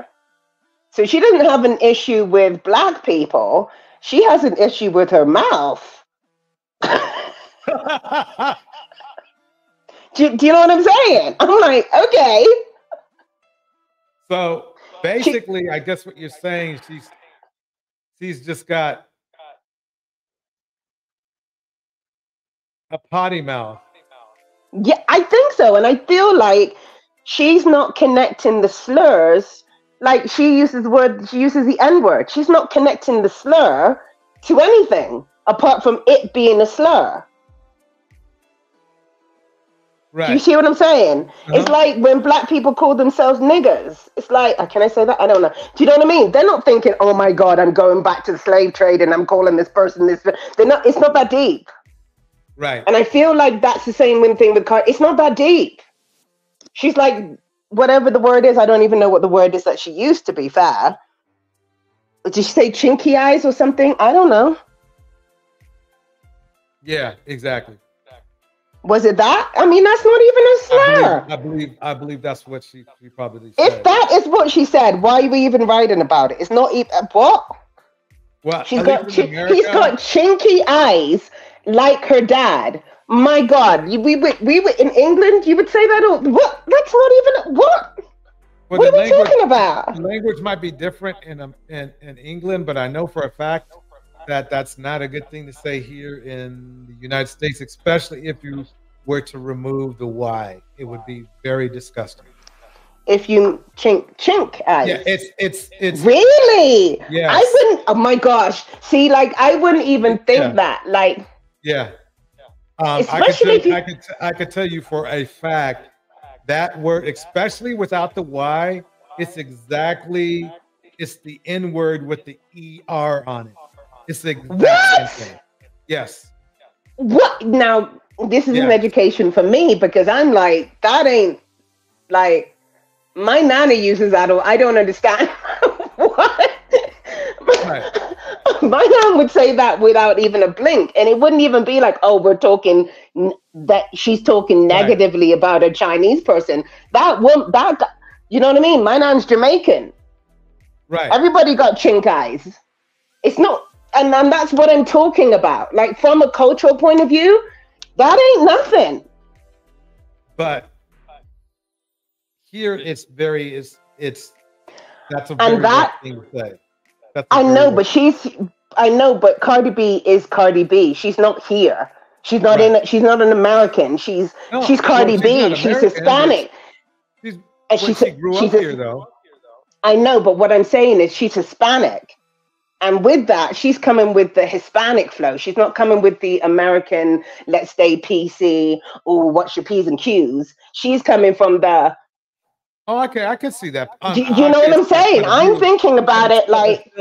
So she doesn't have an issue with black people. She has an issue with her mouth. Do you know what I'm saying? I'm like, okay. So basically, I guess what you're saying, she's just got a potty mouth. Yeah, I think so. And I feel like she's not connecting the slurs. Like she uses the N-word. She's not connecting the slur to anything apart from it being a slur. Right. Do you see what I'm saying? It's like when black people call themselves niggers. It's like, can I say that? I don't know. Do you know what I mean? They're not thinking, oh my God, I'm going back to the slave trade and I'm calling this person this. They're not. It's not that deep. Right. And I feel like that's the same thing with Cardi. It's not that deep. She's like, whatever the word is, I don't even know what the word is that she used, to be fair. Did she say chinky eyes or something? I don't know. Yeah, exactly. Was it that? I mean, that's not even a slur. I believe that's what she probably said. If that is what she said, why are we even writing about it? It's not even what? Well, he's got chinky eyes like her dad. My God, we were in England. You would say that? What? That's not even what. Well, what are we talking about? The language might be different in England, but I know for a fact that that's not a good thing to say here in the United States, especially if you were to remove the Y. It would be very disgusting. If you chink eyes. Yeah, it's really. Yes. I wouldn't. Oh my gosh. See, like I wouldn't even think that. Like. Yeah. Especially I could tell you for a fact that word, especially without the Y, it's the N word with the ER on it. It's the exact same thing. Yes. What? Now, this is an education for me because I'm like, that ain't like my nana uses that. I don't understand. What? Right. My mom would say that without even a blink, and it wouldn't even be like, "Oh, we're talking that she's talking negatively about a Chinese person." You know what I mean? My nan's Jamaican. Right. Everybody got chink eyes. It's not, and that's what I'm talking about. Like from a cultural point of view, that ain't nothing. But here it's that's a and very that thing to say. I know, but Cardi B is Cardi B. She's not here. She's not she's not an American. She's Cardi B. She's Hispanic. She grew up here though. I know, but what I'm saying is she's Hispanic. And with that, she's coming with the Hispanic flow. She's not coming with the American, let's stay PC, or what's your P's and Q's. She's coming from the... Oh, okay, I can see that. Do you know what I'm saying? I'm thinking about it like...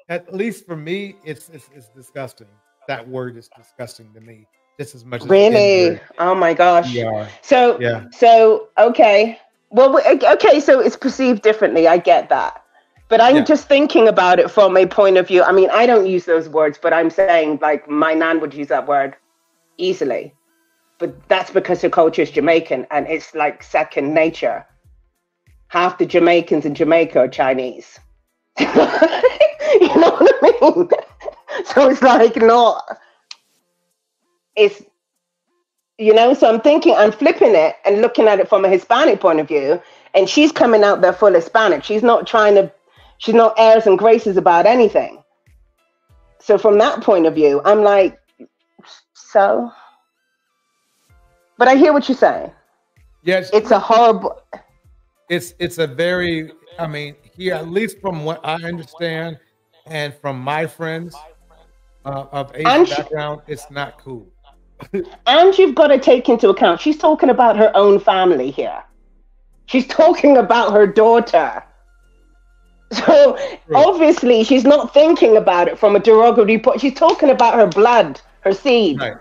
At least for me, it's disgusting. That word is disgusting to me just as much as... Really? Oh my gosh. Yeah. So, okay. Well, okay, so it's perceived differently. I get that. But I'm just thinking about it from a point of view. I mean, I don't use those words, but I'm saying like my nan would use that word easily. But that's because her culture is Jamaican and it's like second nature. Half the Jamaicans in Jamaica are Chinese. You know what I mean? So it's like it's, you know, so I'm flipping it and looking at it from a Hispanic point of view. And she's coming out there full Hispanic. She's not airs and graces about anything. So from that point of view, I'm like, so. But I hear what you're saying. Yes. It's a horrible. It's a very, I mean, here, at least from what I understand and from my friends of Asian background, it's not cool. And you've got to take into account, she's talking about her own family here. She's talking about her daughter. So obviously she's not thinking about it from a derogatory point. She's talking about her blood, her seed. Right.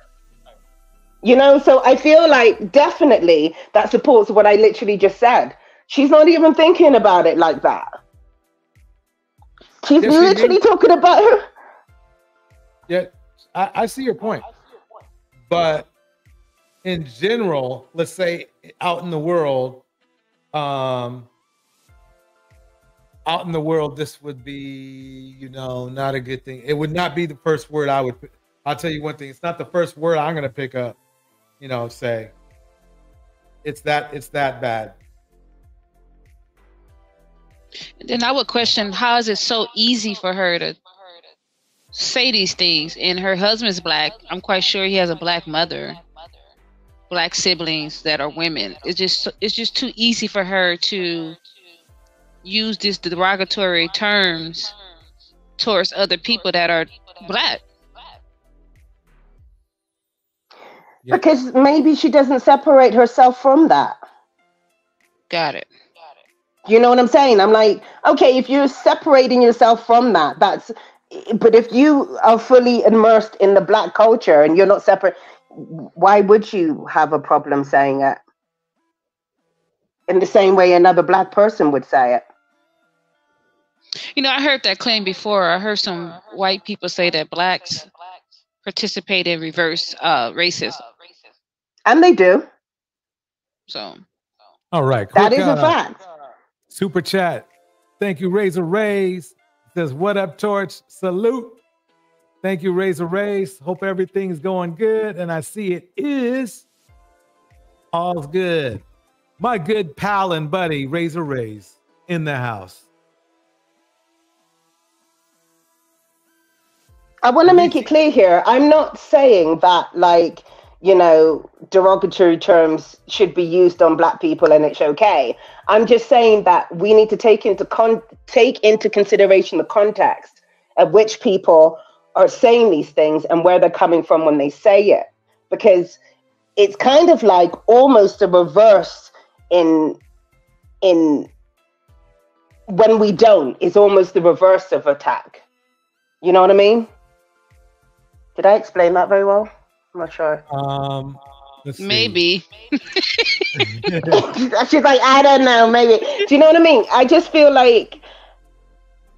You know, so I feel like definitely that supports what I literally just said. She's not even thinking about it like that. She's literally talking about her. Yeah, I see your point. But in general, let's say out in the world, this would be, not a good thing. It would not be the first word I would. I'll tell you one thing. It's not the first word I'm going to pick up. Say it's that bad. Then I would question, how is it so easy for her to say these things? And her husband's black. I'm quite sure he has a black mother, black siblings that are women. It's just too easy for her to use these derogatory terms towards other people that are black. Because maybe she doesn't separate herself from that. Got it. You know what I'm saying? I'm like, okay, if you're separating yourself from that, but if you are fully immersed in the black culture and you're not separate, why would you have a problem saying it? In the same way another black person would say it. I heard that claim before. I heard some white people say that blacks participate in reverse racism. And they do. So. All right. That is a fact. Super chat. Thank you, Razor Rays. Says, what up, Torch? Salute. Thank you, Razor Rays. Hope everything's going good. And I see it is. All's good. My good pal and buddy, Razor Rays, in the house. I want to make it clear here. I'm not saying that, derogatory terms should be used on black people and it's okay. I'm just saying that we need to take into consideration the context at which people are saying these things and where they're coming from when they say it. Because it's kind of like almost a reverse in when we don't, is almost the reverse of attack. You know what I mean? Did I explain that very well? I'm not sure. Maybe. She's like, I don't know, maybe. Do you know what I mean? I just feel like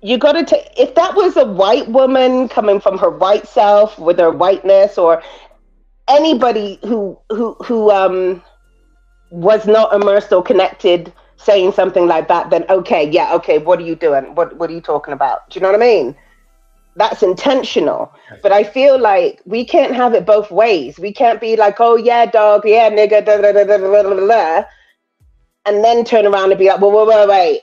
you got to take, if that was a white woman coming from her white self with her whiteness, or anybody who was not immersed or connected saying something like that, then okay, what are you doing? What are you talking about? Do you know what I mean? That's intentional. But I feel like we can't have it both ways. We can't be like, oh yeah, dog, yeah, nigga, da, da, da, da, da, da, da, and then turn around and be like, wait.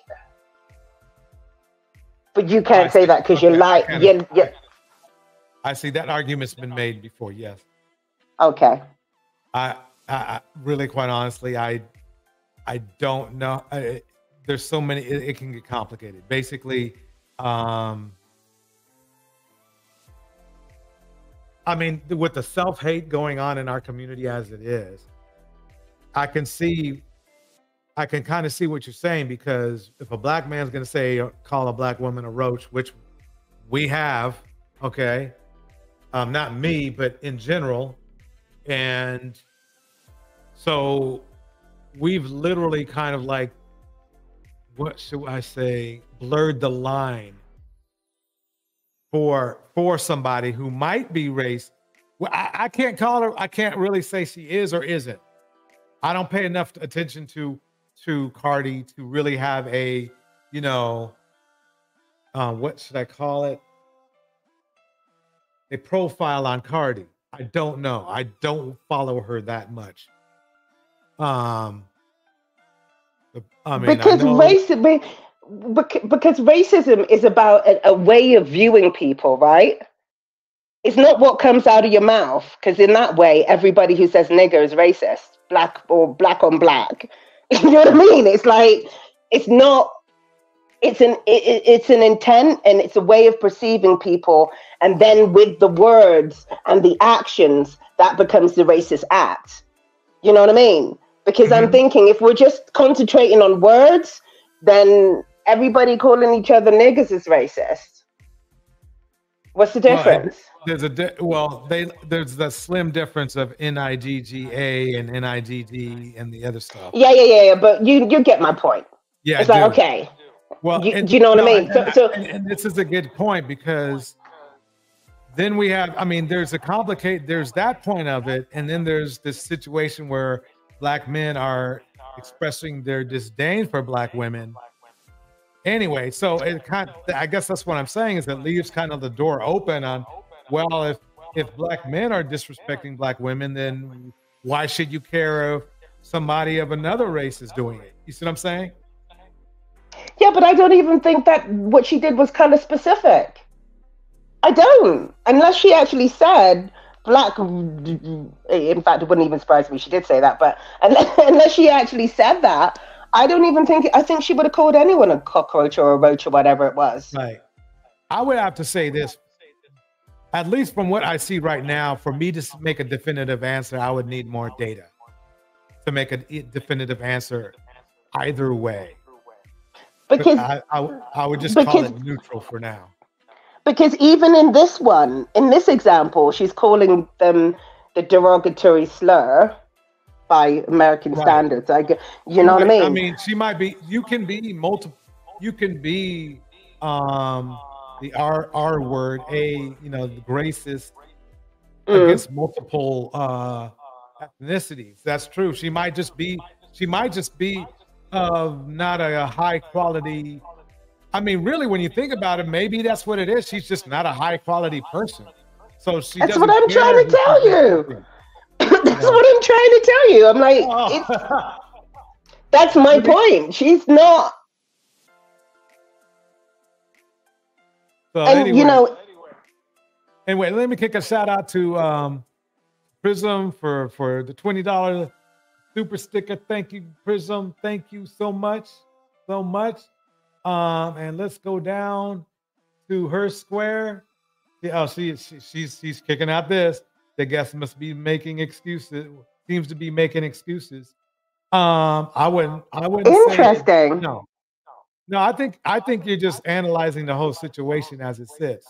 But you can't say that because you're like, I see that argument's been made before. Yes. Okay. I really, quite honestly, I don't know. There's so many. It can get complicated. Basically, I mean, with the self-hate going on in our community as it is, I can kind of see what you're saying, because if a black man's going to call a black woman a roach, which we have, okay, not me, but in general. And so we've literally kind of like, what should I say, blurred the line for somebody who might be race. Well, I can't call her. I can't really say she is or isn't. I don't pay enough attention to Cardi to really have a, what should I call it? A profile on Cardi. I don't know. I don't follow her that much. I mean, because racism is about a way of viewing people, right? It's not what comes out of your mouth, because in that way, everybody who says nigger is racist, black or black on black. You know what I mean? It's like, it's not. It's an intent, and it's a way of perceiving people, and then with the words and the actions, that becomes the racist act. You know what I mean? Because I'm thinking, if we're just concentrating on words, then everybody calling each other niggas is racist. What's the difference? There's there's the slim difference of NIGGA and NIGG and the other stuff. Yeah. But you get my point. Yeah, it's like okay. Well, do you know what I mean? And this is a good point because then we have, there's that point of it, and then there's this situation where Black men are expressing their disdain for Black women. Anyway, so I guess that's what I'm saying is it leaves kind of the door open on, well, if Black men are disrespecting Black women, then why should you care if somebody of another race is doing it? You see what I'm saying? Yeah, but I don't even think that what she did was kind of specific. I don't, unless she actually said Black. In fact, it wouldn't even surprise me if she did say that. But unless she actually said that, I don't even think. I think she would have called anyone a cockroach or a roach or whatever it was. Right. I would have to say this. At least from what I see right now, for me to make a definitive answer, I would need more data to make a definitive answer either way. Because I would just call it neutral for now. Because even in this one, in this example, she's calling them the derogatory slur by American standards. You know what I mean? I mean, she might be. You can be multiple. You can be the R word, the racist against multiple ethnicities. That's true. She might just be. Not a high quality. Really, when you think about it, maybe that's what it is. She's just not a high quality person. So she. That's what I'm trying to tell you. That's what I'm trying to tell you. I'm like, that's my point. She's not. So and anyway, let me kick a shout out to Prism for the $20 super sticker. Thank you, Prism. Thank you so much. And let's go down to her square. Yeah, she's kicking out this. The guest must be making excuses. Seems to be making excuses. I wouldn't. Interesting. No. I think you're just analyzing the whole situation as it sits.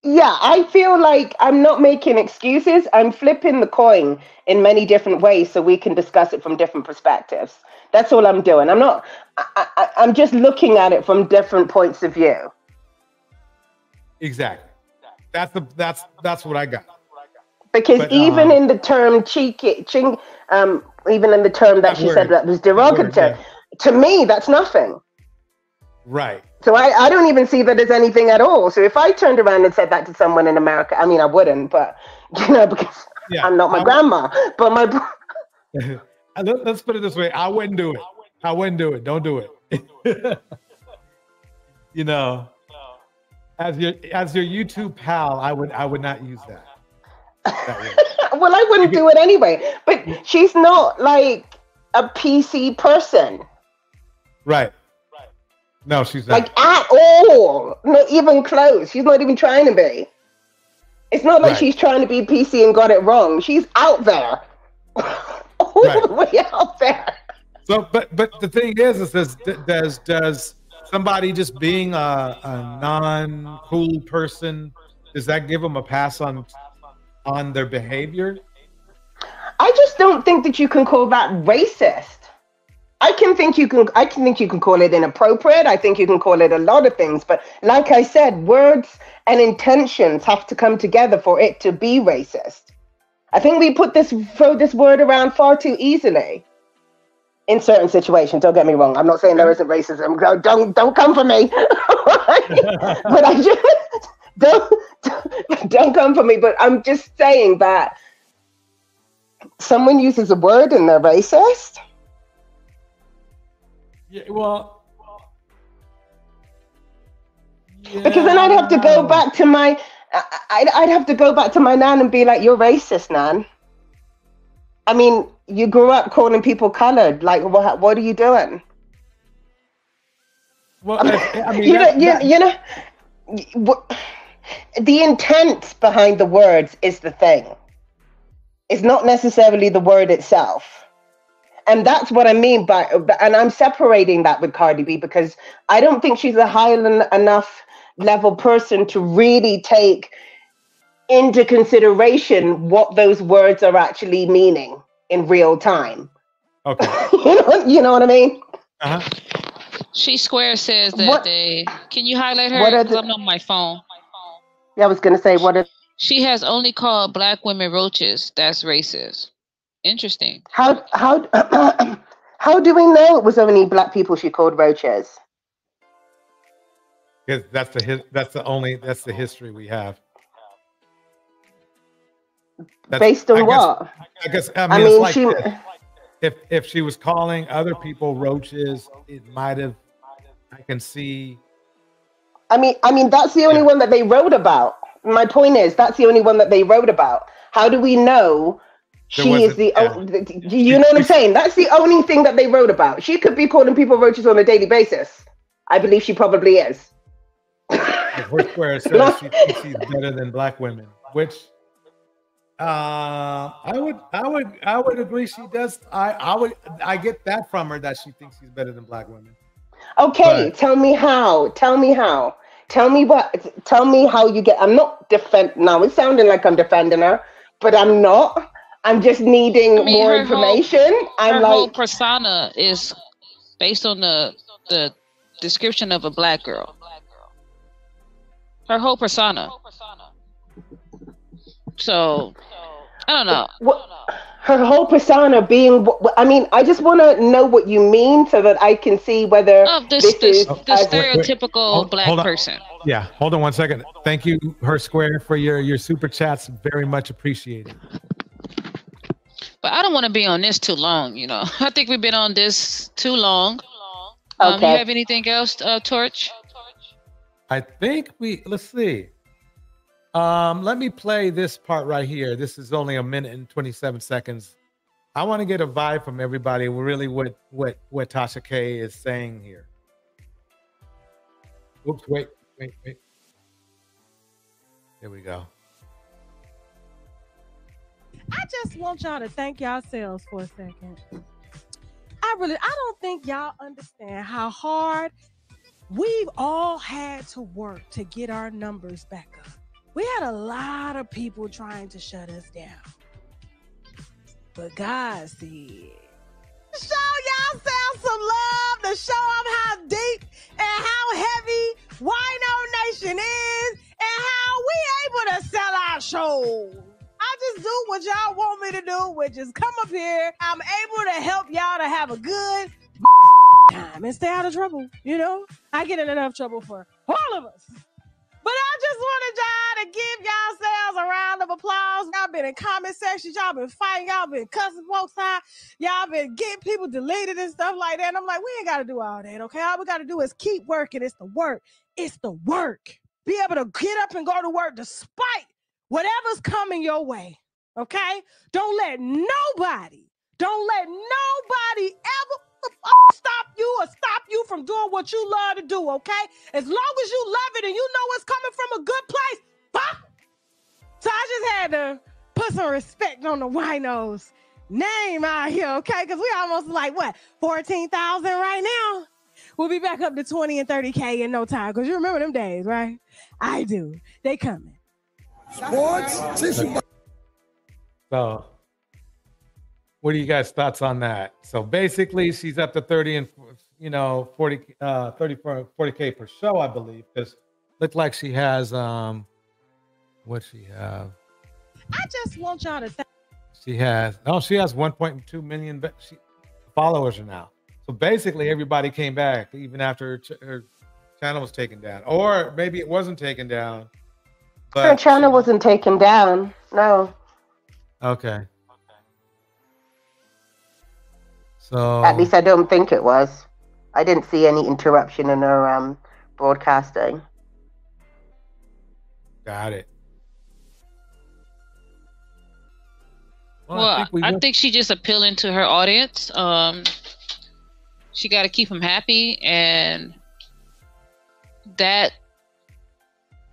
Yeah, I feel like I'm not making excuses. I'm flipping the coin in many different ways so we can discuss it from different perspectives. That's all I'm doing. I'm just looking at it from different points of view. Exactly. That's what I got. Because even in the term even in the term that she said that was derogatory, to me, that's nothing. Right. So I don't even see that as anything at all. So if I turned around and said that to someone in America, I wouldn't, but because I'm not my grandma. But let's put it this way: I wouldn't do it. Don't do it. As your YouTube pal, I would not use that. Well, I wouldn't do it anyway. But she's not like a PC person. Right. No, she's not. Like at all. Not even close. She's not even trying to be. It's not like she's trying to be PC and got it wrong. She's out there. All the way out there. So, but the thing is does somebody just being a non-cool person, does that give them a pass on their behavior? I just don't think that you can call that racist. I think you can call it inappropriate. I think you can call it a lot of things. But like I said, words and intentions have to come together for it to be racist. I think we throw this word around far too easily in certain situations. Don't get me wrong. I'm not saying there isn't racism. Don't come for me. But I just don't come for me. But I'm just saying that someone uses a word and they're racist. Yeah, well, because then I'd have to go back to my nan and be like, "You're racist, nan." You grew up calling people colored. Like, what are you doing? Well, the intent behind the words is the thing. It's not necessarily the word itself. And that's what I mean by, and I'm separating that with Cardi B because I don't think she's a high enough level person to really take into consideration what those words are actually meaning in real time. Okay. You know what I mean? Uh-huh. She Square says that they. Can you highlight her? Because I'm on my phone. Yeah, I was going to say, what are... She has only called black women roaches. That's racist. Interesting. How do we know it was only black people she called roaches? Because that's the history we have. Based on what? I guess I mean it's like this. If she was calling other people roaches, it might have. I can see. I mean that's the only one that they wrote about. My point is that's the only one that they wrote about. How do we know she is the? You know what I'm saying? That's the only thing that they wrote about. She could be calling people roaches on a daily basis. I believe she probably is. Her Square says she thinks she's better than black women, which I would agree she does. I get that from her that she thinks she's better than black women. Okay, tell me how. Tell me how. Tell me how you get. I'm not now it's sounding like I'm defending her, but I'm not. I'm just needing more information. Her whole persona is based on the description of a black girl. Her whole persona. So I don't know. Her whole persona being. I mean, I just want to know what you mean so that I can see whether this is the stereotypical black person. Yeah, hold on 1 second. Thank you, Her Square, for your super chats. Very much appreciated. But I don't want to be on this too long. You know, I think we've been on this too long. Okay. You have anything else, Torch? I think let's see. Let me play this part right here. This is only 1 minute and 27 seconds. I want to get a vibe from everybody, really what Tasha K is saying here. Oops, wait. Here we go. I just want y'all to thank yourselves for a second. I don't think y'all understand how hard we've all had to work to get our numbers back up. We had a lot of people trying to shut us down. But God said, show yourself some love to show them how deep and how heavy Wino Nation is and how we able to sell our shows. I just do what y'all want me to do, which is come up here. I'm able to help y'all to have a good time and stay out of trouble. You know, I get in enough trouble for all of us. But I just wanted y'all to give yourselves a round of applause. Y'all been in comment sections. Y'all been fighting. Y'all been cussing folks out. Y'all been getting people deleted and stuff like that. And I'm like, we ain't got to do all that, okay? All we got to do is keep working. It's the work. It's the work. Be able to get up and go to work despite whatever's coming your way, okay? Don't let nobody ever stop you from doing what you love to do, okay? As long as you love it and you know it's coming from a good place, fuck. So I just had to put some respect on the Winos name out here, okay? Because we almost like, 14,000 right now? We'll be back up to 20 and 30K in no time. Because you remember them days, right? I do. They coming. So, what are you guys' thoughts on that? So basically, she's up to 30 and 40K per show, I believe. Because look like she has what she have? I just want y'all to think. She has 1.2 million followers now. So basically, everybody came back even after her channel was taken down, or maybe it wasn't taken down. But her channel wasn't taken down. No. Okay. So at least I don't think it was. I didn't see any interruption in her broadcasting. Got it. Well, I think she just appealing to her audience. She got to keep them happy, and that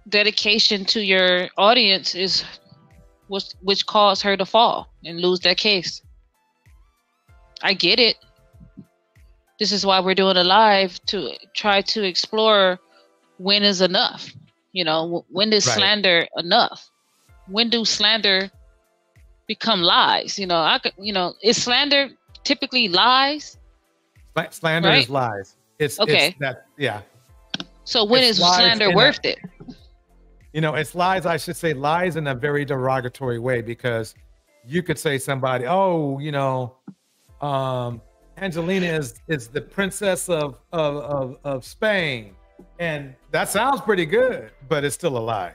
dedication to your audience is which caused her to fall and lose that case. I get it. This is why we're doing a live, to try to explore when is enough. You know, when is slander enough? When do slander become lies? You know, is slander typically lies? Slander is lies. It's that, yeah. So when is slander worth it? You know, it's lies. I should say lies in a very derogatory way, because you could say somebody, oh, you know, Angelina is the princess of Spain, and that sounds pretty good, but it's still a lie.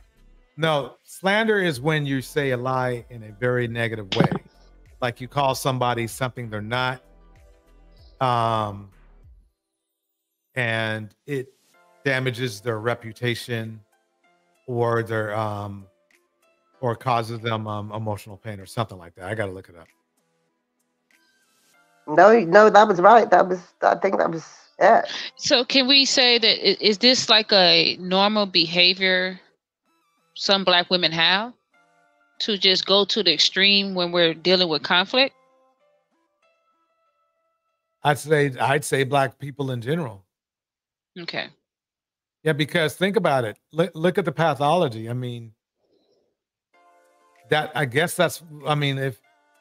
No, slander is when you say a lie in a very negative way, like you call somebody something they're not, and it damages their reputation, or their or causes them emotional pain or something like that. I got to look it up. No, that was right. I think that was it. So can we say that is this like a normal behavior some Black women have, to just go to the extreme when we're dealing with conflict? I'd say Black people in general. Okay. Yeah, because think about it. Look at the pathology. I mean, I guess that's, I mean,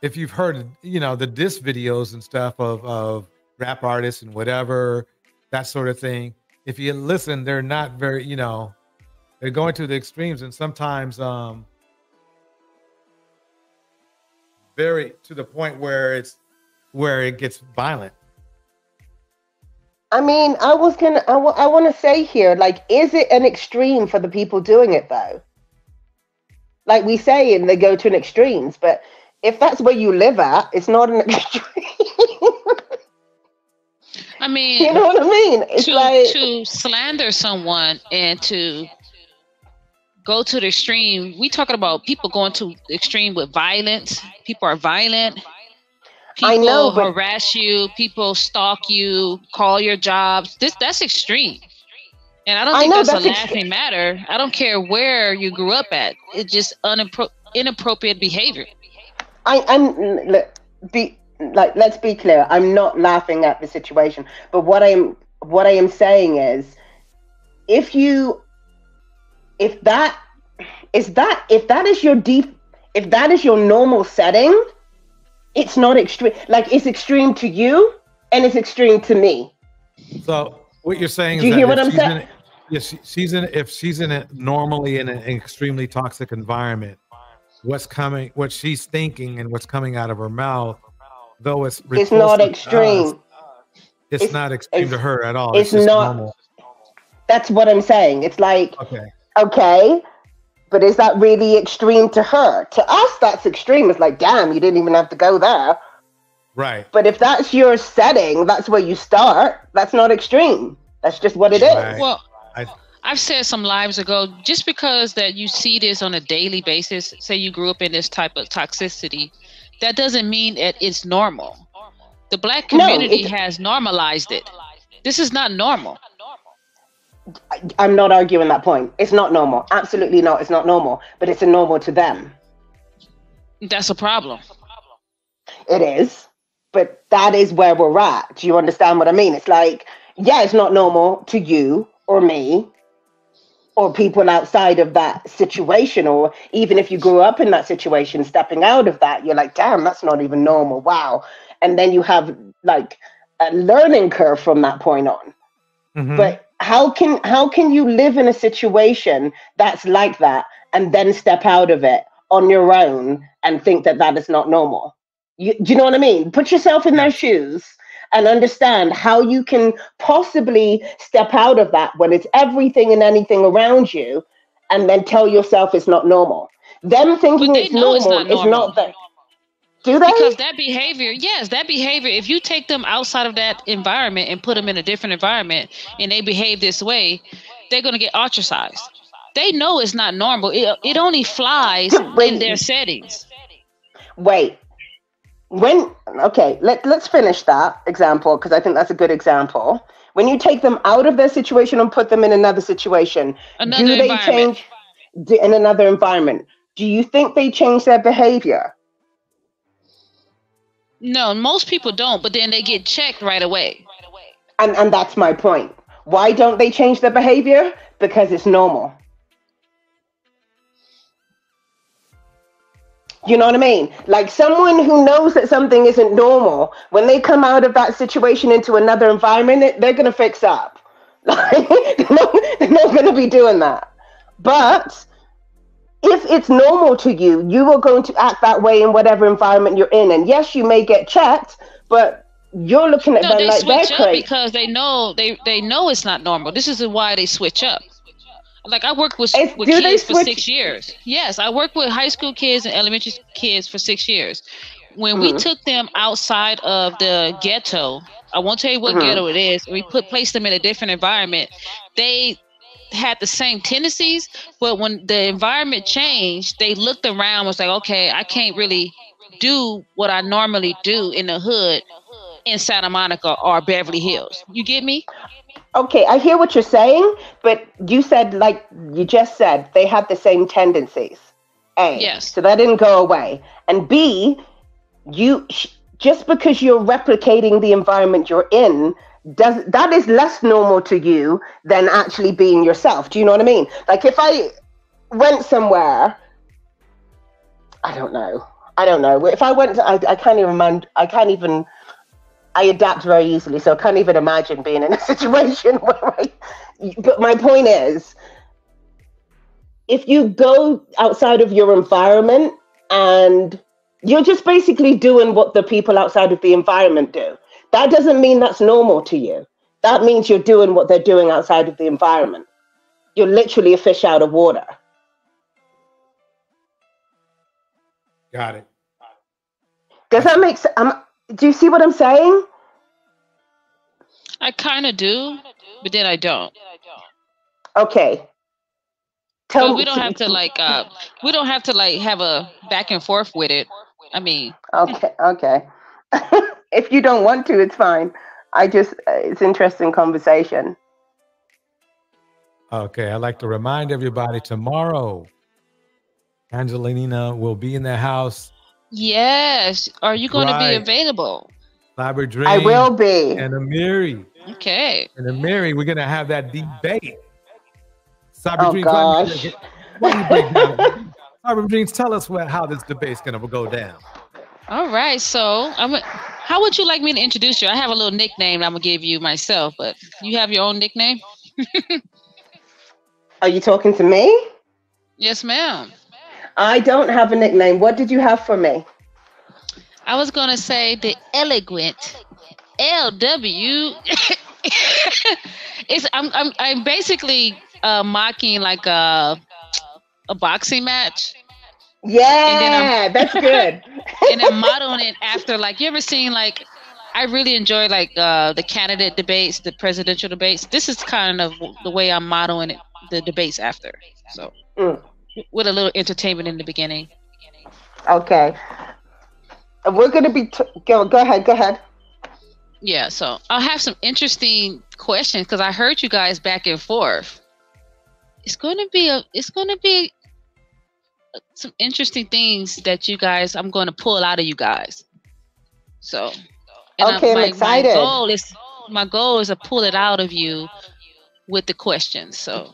if you've heard, you know, the diss videos and stuff of rap artists and whatever, that sort of thing, if you listen, they're not very, you know, they're going to the extremes, and sometimes very to the point where it gets violent. I mean, I want to say here, like, is it an extreme for the people doing it though? Like we say, and they go to an extremes, but if that's where you live at, it's not an extreme. I mean, you know what I mean? It's to slander someone and to go to the extreme. We talking about people going to the extreme with violence. People are violent. People harass you. People stalk you. Call your jobs. That's extreme. And I don't think that's a laughing matter. I don't care where you grew up at. It's just inappropriate behavior. Let's be clear. I'm not laughing at the situation, but what I am saying is, if that is your normal setting, it's not extreme. Like, it's extreme to you and it's extreme to me. So what you're saying is, do you hear what I'm saying? If she's normally in an extremely toxic environment, what she's thinking and what's coming out of her mouth, though it's not extreme. It's not extreme to her at all. It's just not normal. That's what I'm saying. It's like, okay, but is that really extreme to her? To us, that's extreme. It's like, damn, you didn't even have to go there. Right. But if that's your setting, that's where you start. That's not extreme. That's just what it is. Well, I've said some lives ago, just because that you see this on a daily basis, say you grew up in this type of toxicity, that doesn't mean that it's normal. The Black community has normalized it. This is not normal. I'm not arguing that point. It's not normal. Absolutely not. It's not normal. But it's a normal to them. That's a problem. It is. But that is where we're at. Do you understand what I mean? It's like, yeah, it's not normal to you or me or people outside of that situation. Or even if you grew up in that situation, stepping out of that, you're like, damn, that's not even normal. Wow. And then you have like a learning curve from that point on. Mm-hmm. But how can you live in a situation that's like that and then step out of it on your own and think that that is not normal? Do you know what I mean? Put yourself in their shoes and understand how you can possibly step out of that when it's everything and anything around you, and then tell yourself it's not normal. Them thinking it's normal is not that. Do they? Because that behavior, yes, that behavior, if you take them outside of that environment and put them in a different environment and they behave this way, they're going to get ostracized. They know it's not normal. It only flies in their settings. Wait. Let's finish that example, because I think that's a good example. When you take them out of their situation and put them in another situation, do they change in another environment? Do you think they change their behavior? No, most people don't, but then they get checked right away. And that's my point. Why don't they change their behavior? Because it's normal. You know what I mean? Like someone who knows that something isn't normal, when they come out of that situation into another environment, they're going to fix up. Like, they're not going to be doing that. But if it's normal to you, you are going to act that way in whatever environment you're in. And yes, you may get checked, but you're looking at them they like they're switch up crazy. because they know it's not normal. This is why they switch up. Like I worked with kids for 6 years. Yes, I worked with high school kids and elementary kids for 6 years. When we took them outside of the ghetto, I won't tell you what ghetto it is. We placed them in a different environment. They had the same tendencies, but when the environment changed, they looked around and was like, okay, I can't really do what I normally do in the hood in Santa Monica or Beverly Hills. You get me? Okay, I hear what you're saying, but you said, like you just said, they have the same tendencies. A, yes. So that didn't go away. And B, just because you're replicating the environment you're in, that is less normal to you than actually being yourself. Do you know what I mean? Like if I went somewhere, I don't know. If I went, I adapt very easily, so I can't even imagine being in a situation where but my point is, if you go outside of your environment and you're just basically doing what the people outside of the environment do, that doesn't mean that's normal to you. That means you're doing what they're doing outside of the environment. You're literally a fish out of water. Got it. Does that make sense? Do you see what I'm saying? I kind of do, but then I don't. Okay. But we don't have to have a back and forth with it. I mean. Okay. If you don't want to, it's fine. It's interesting conversation. Okay, I'd like to remind everybody tomorrow, Angelina will be in the house. Yes. Are you going to be available? Cyber Dream. I will be. And Amiri. Okay. And Amiri, we're going to have that debate. Cyber Oh, Dreams, gosh. what do you break down? Cyber Dreams, tell us how this debate's going to go down. All right. So, how would you like me to introduce you? I have a little nickname I'm going to give you myself, but you have your own nickname? Are you talking to me? Yes, ma'am. I don't have a nickname. What did you have for me? I was going to say the elegant LW. I'm basically mocking like a boxing match. Yeah, that's good. And I'm modeling it after, like, you ever seen, like, I really enjoy like the candidate debates, the presidential debates. This is kind of the way I'm modeling it, the debates after. So with a little entertainment in the beginning. Okay. We're going to be go ahead. Yeah, so I'll have some interesting questions because I heard you guys back and forth. It's going to be some interesting things that you guys, I'm going to pull out of you guys. So, okay, I'm excited. My goal is to pull it out of you with the questions. So,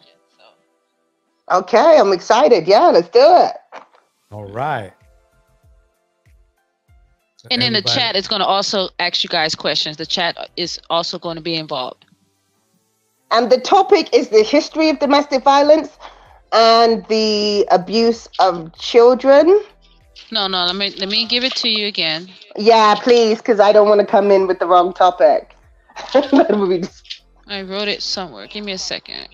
okay, I'm excited. Yeah, let's do it. All right. And in the chat, it's going to also ask you guys questions. The chat is also going to be involved. And the topic is the history of domestic violence and the abuse of children. No, let me give it to you again. Yeah, please, because I don't want to come in with the wrong topic. I wrote it somewhere. Give me a second.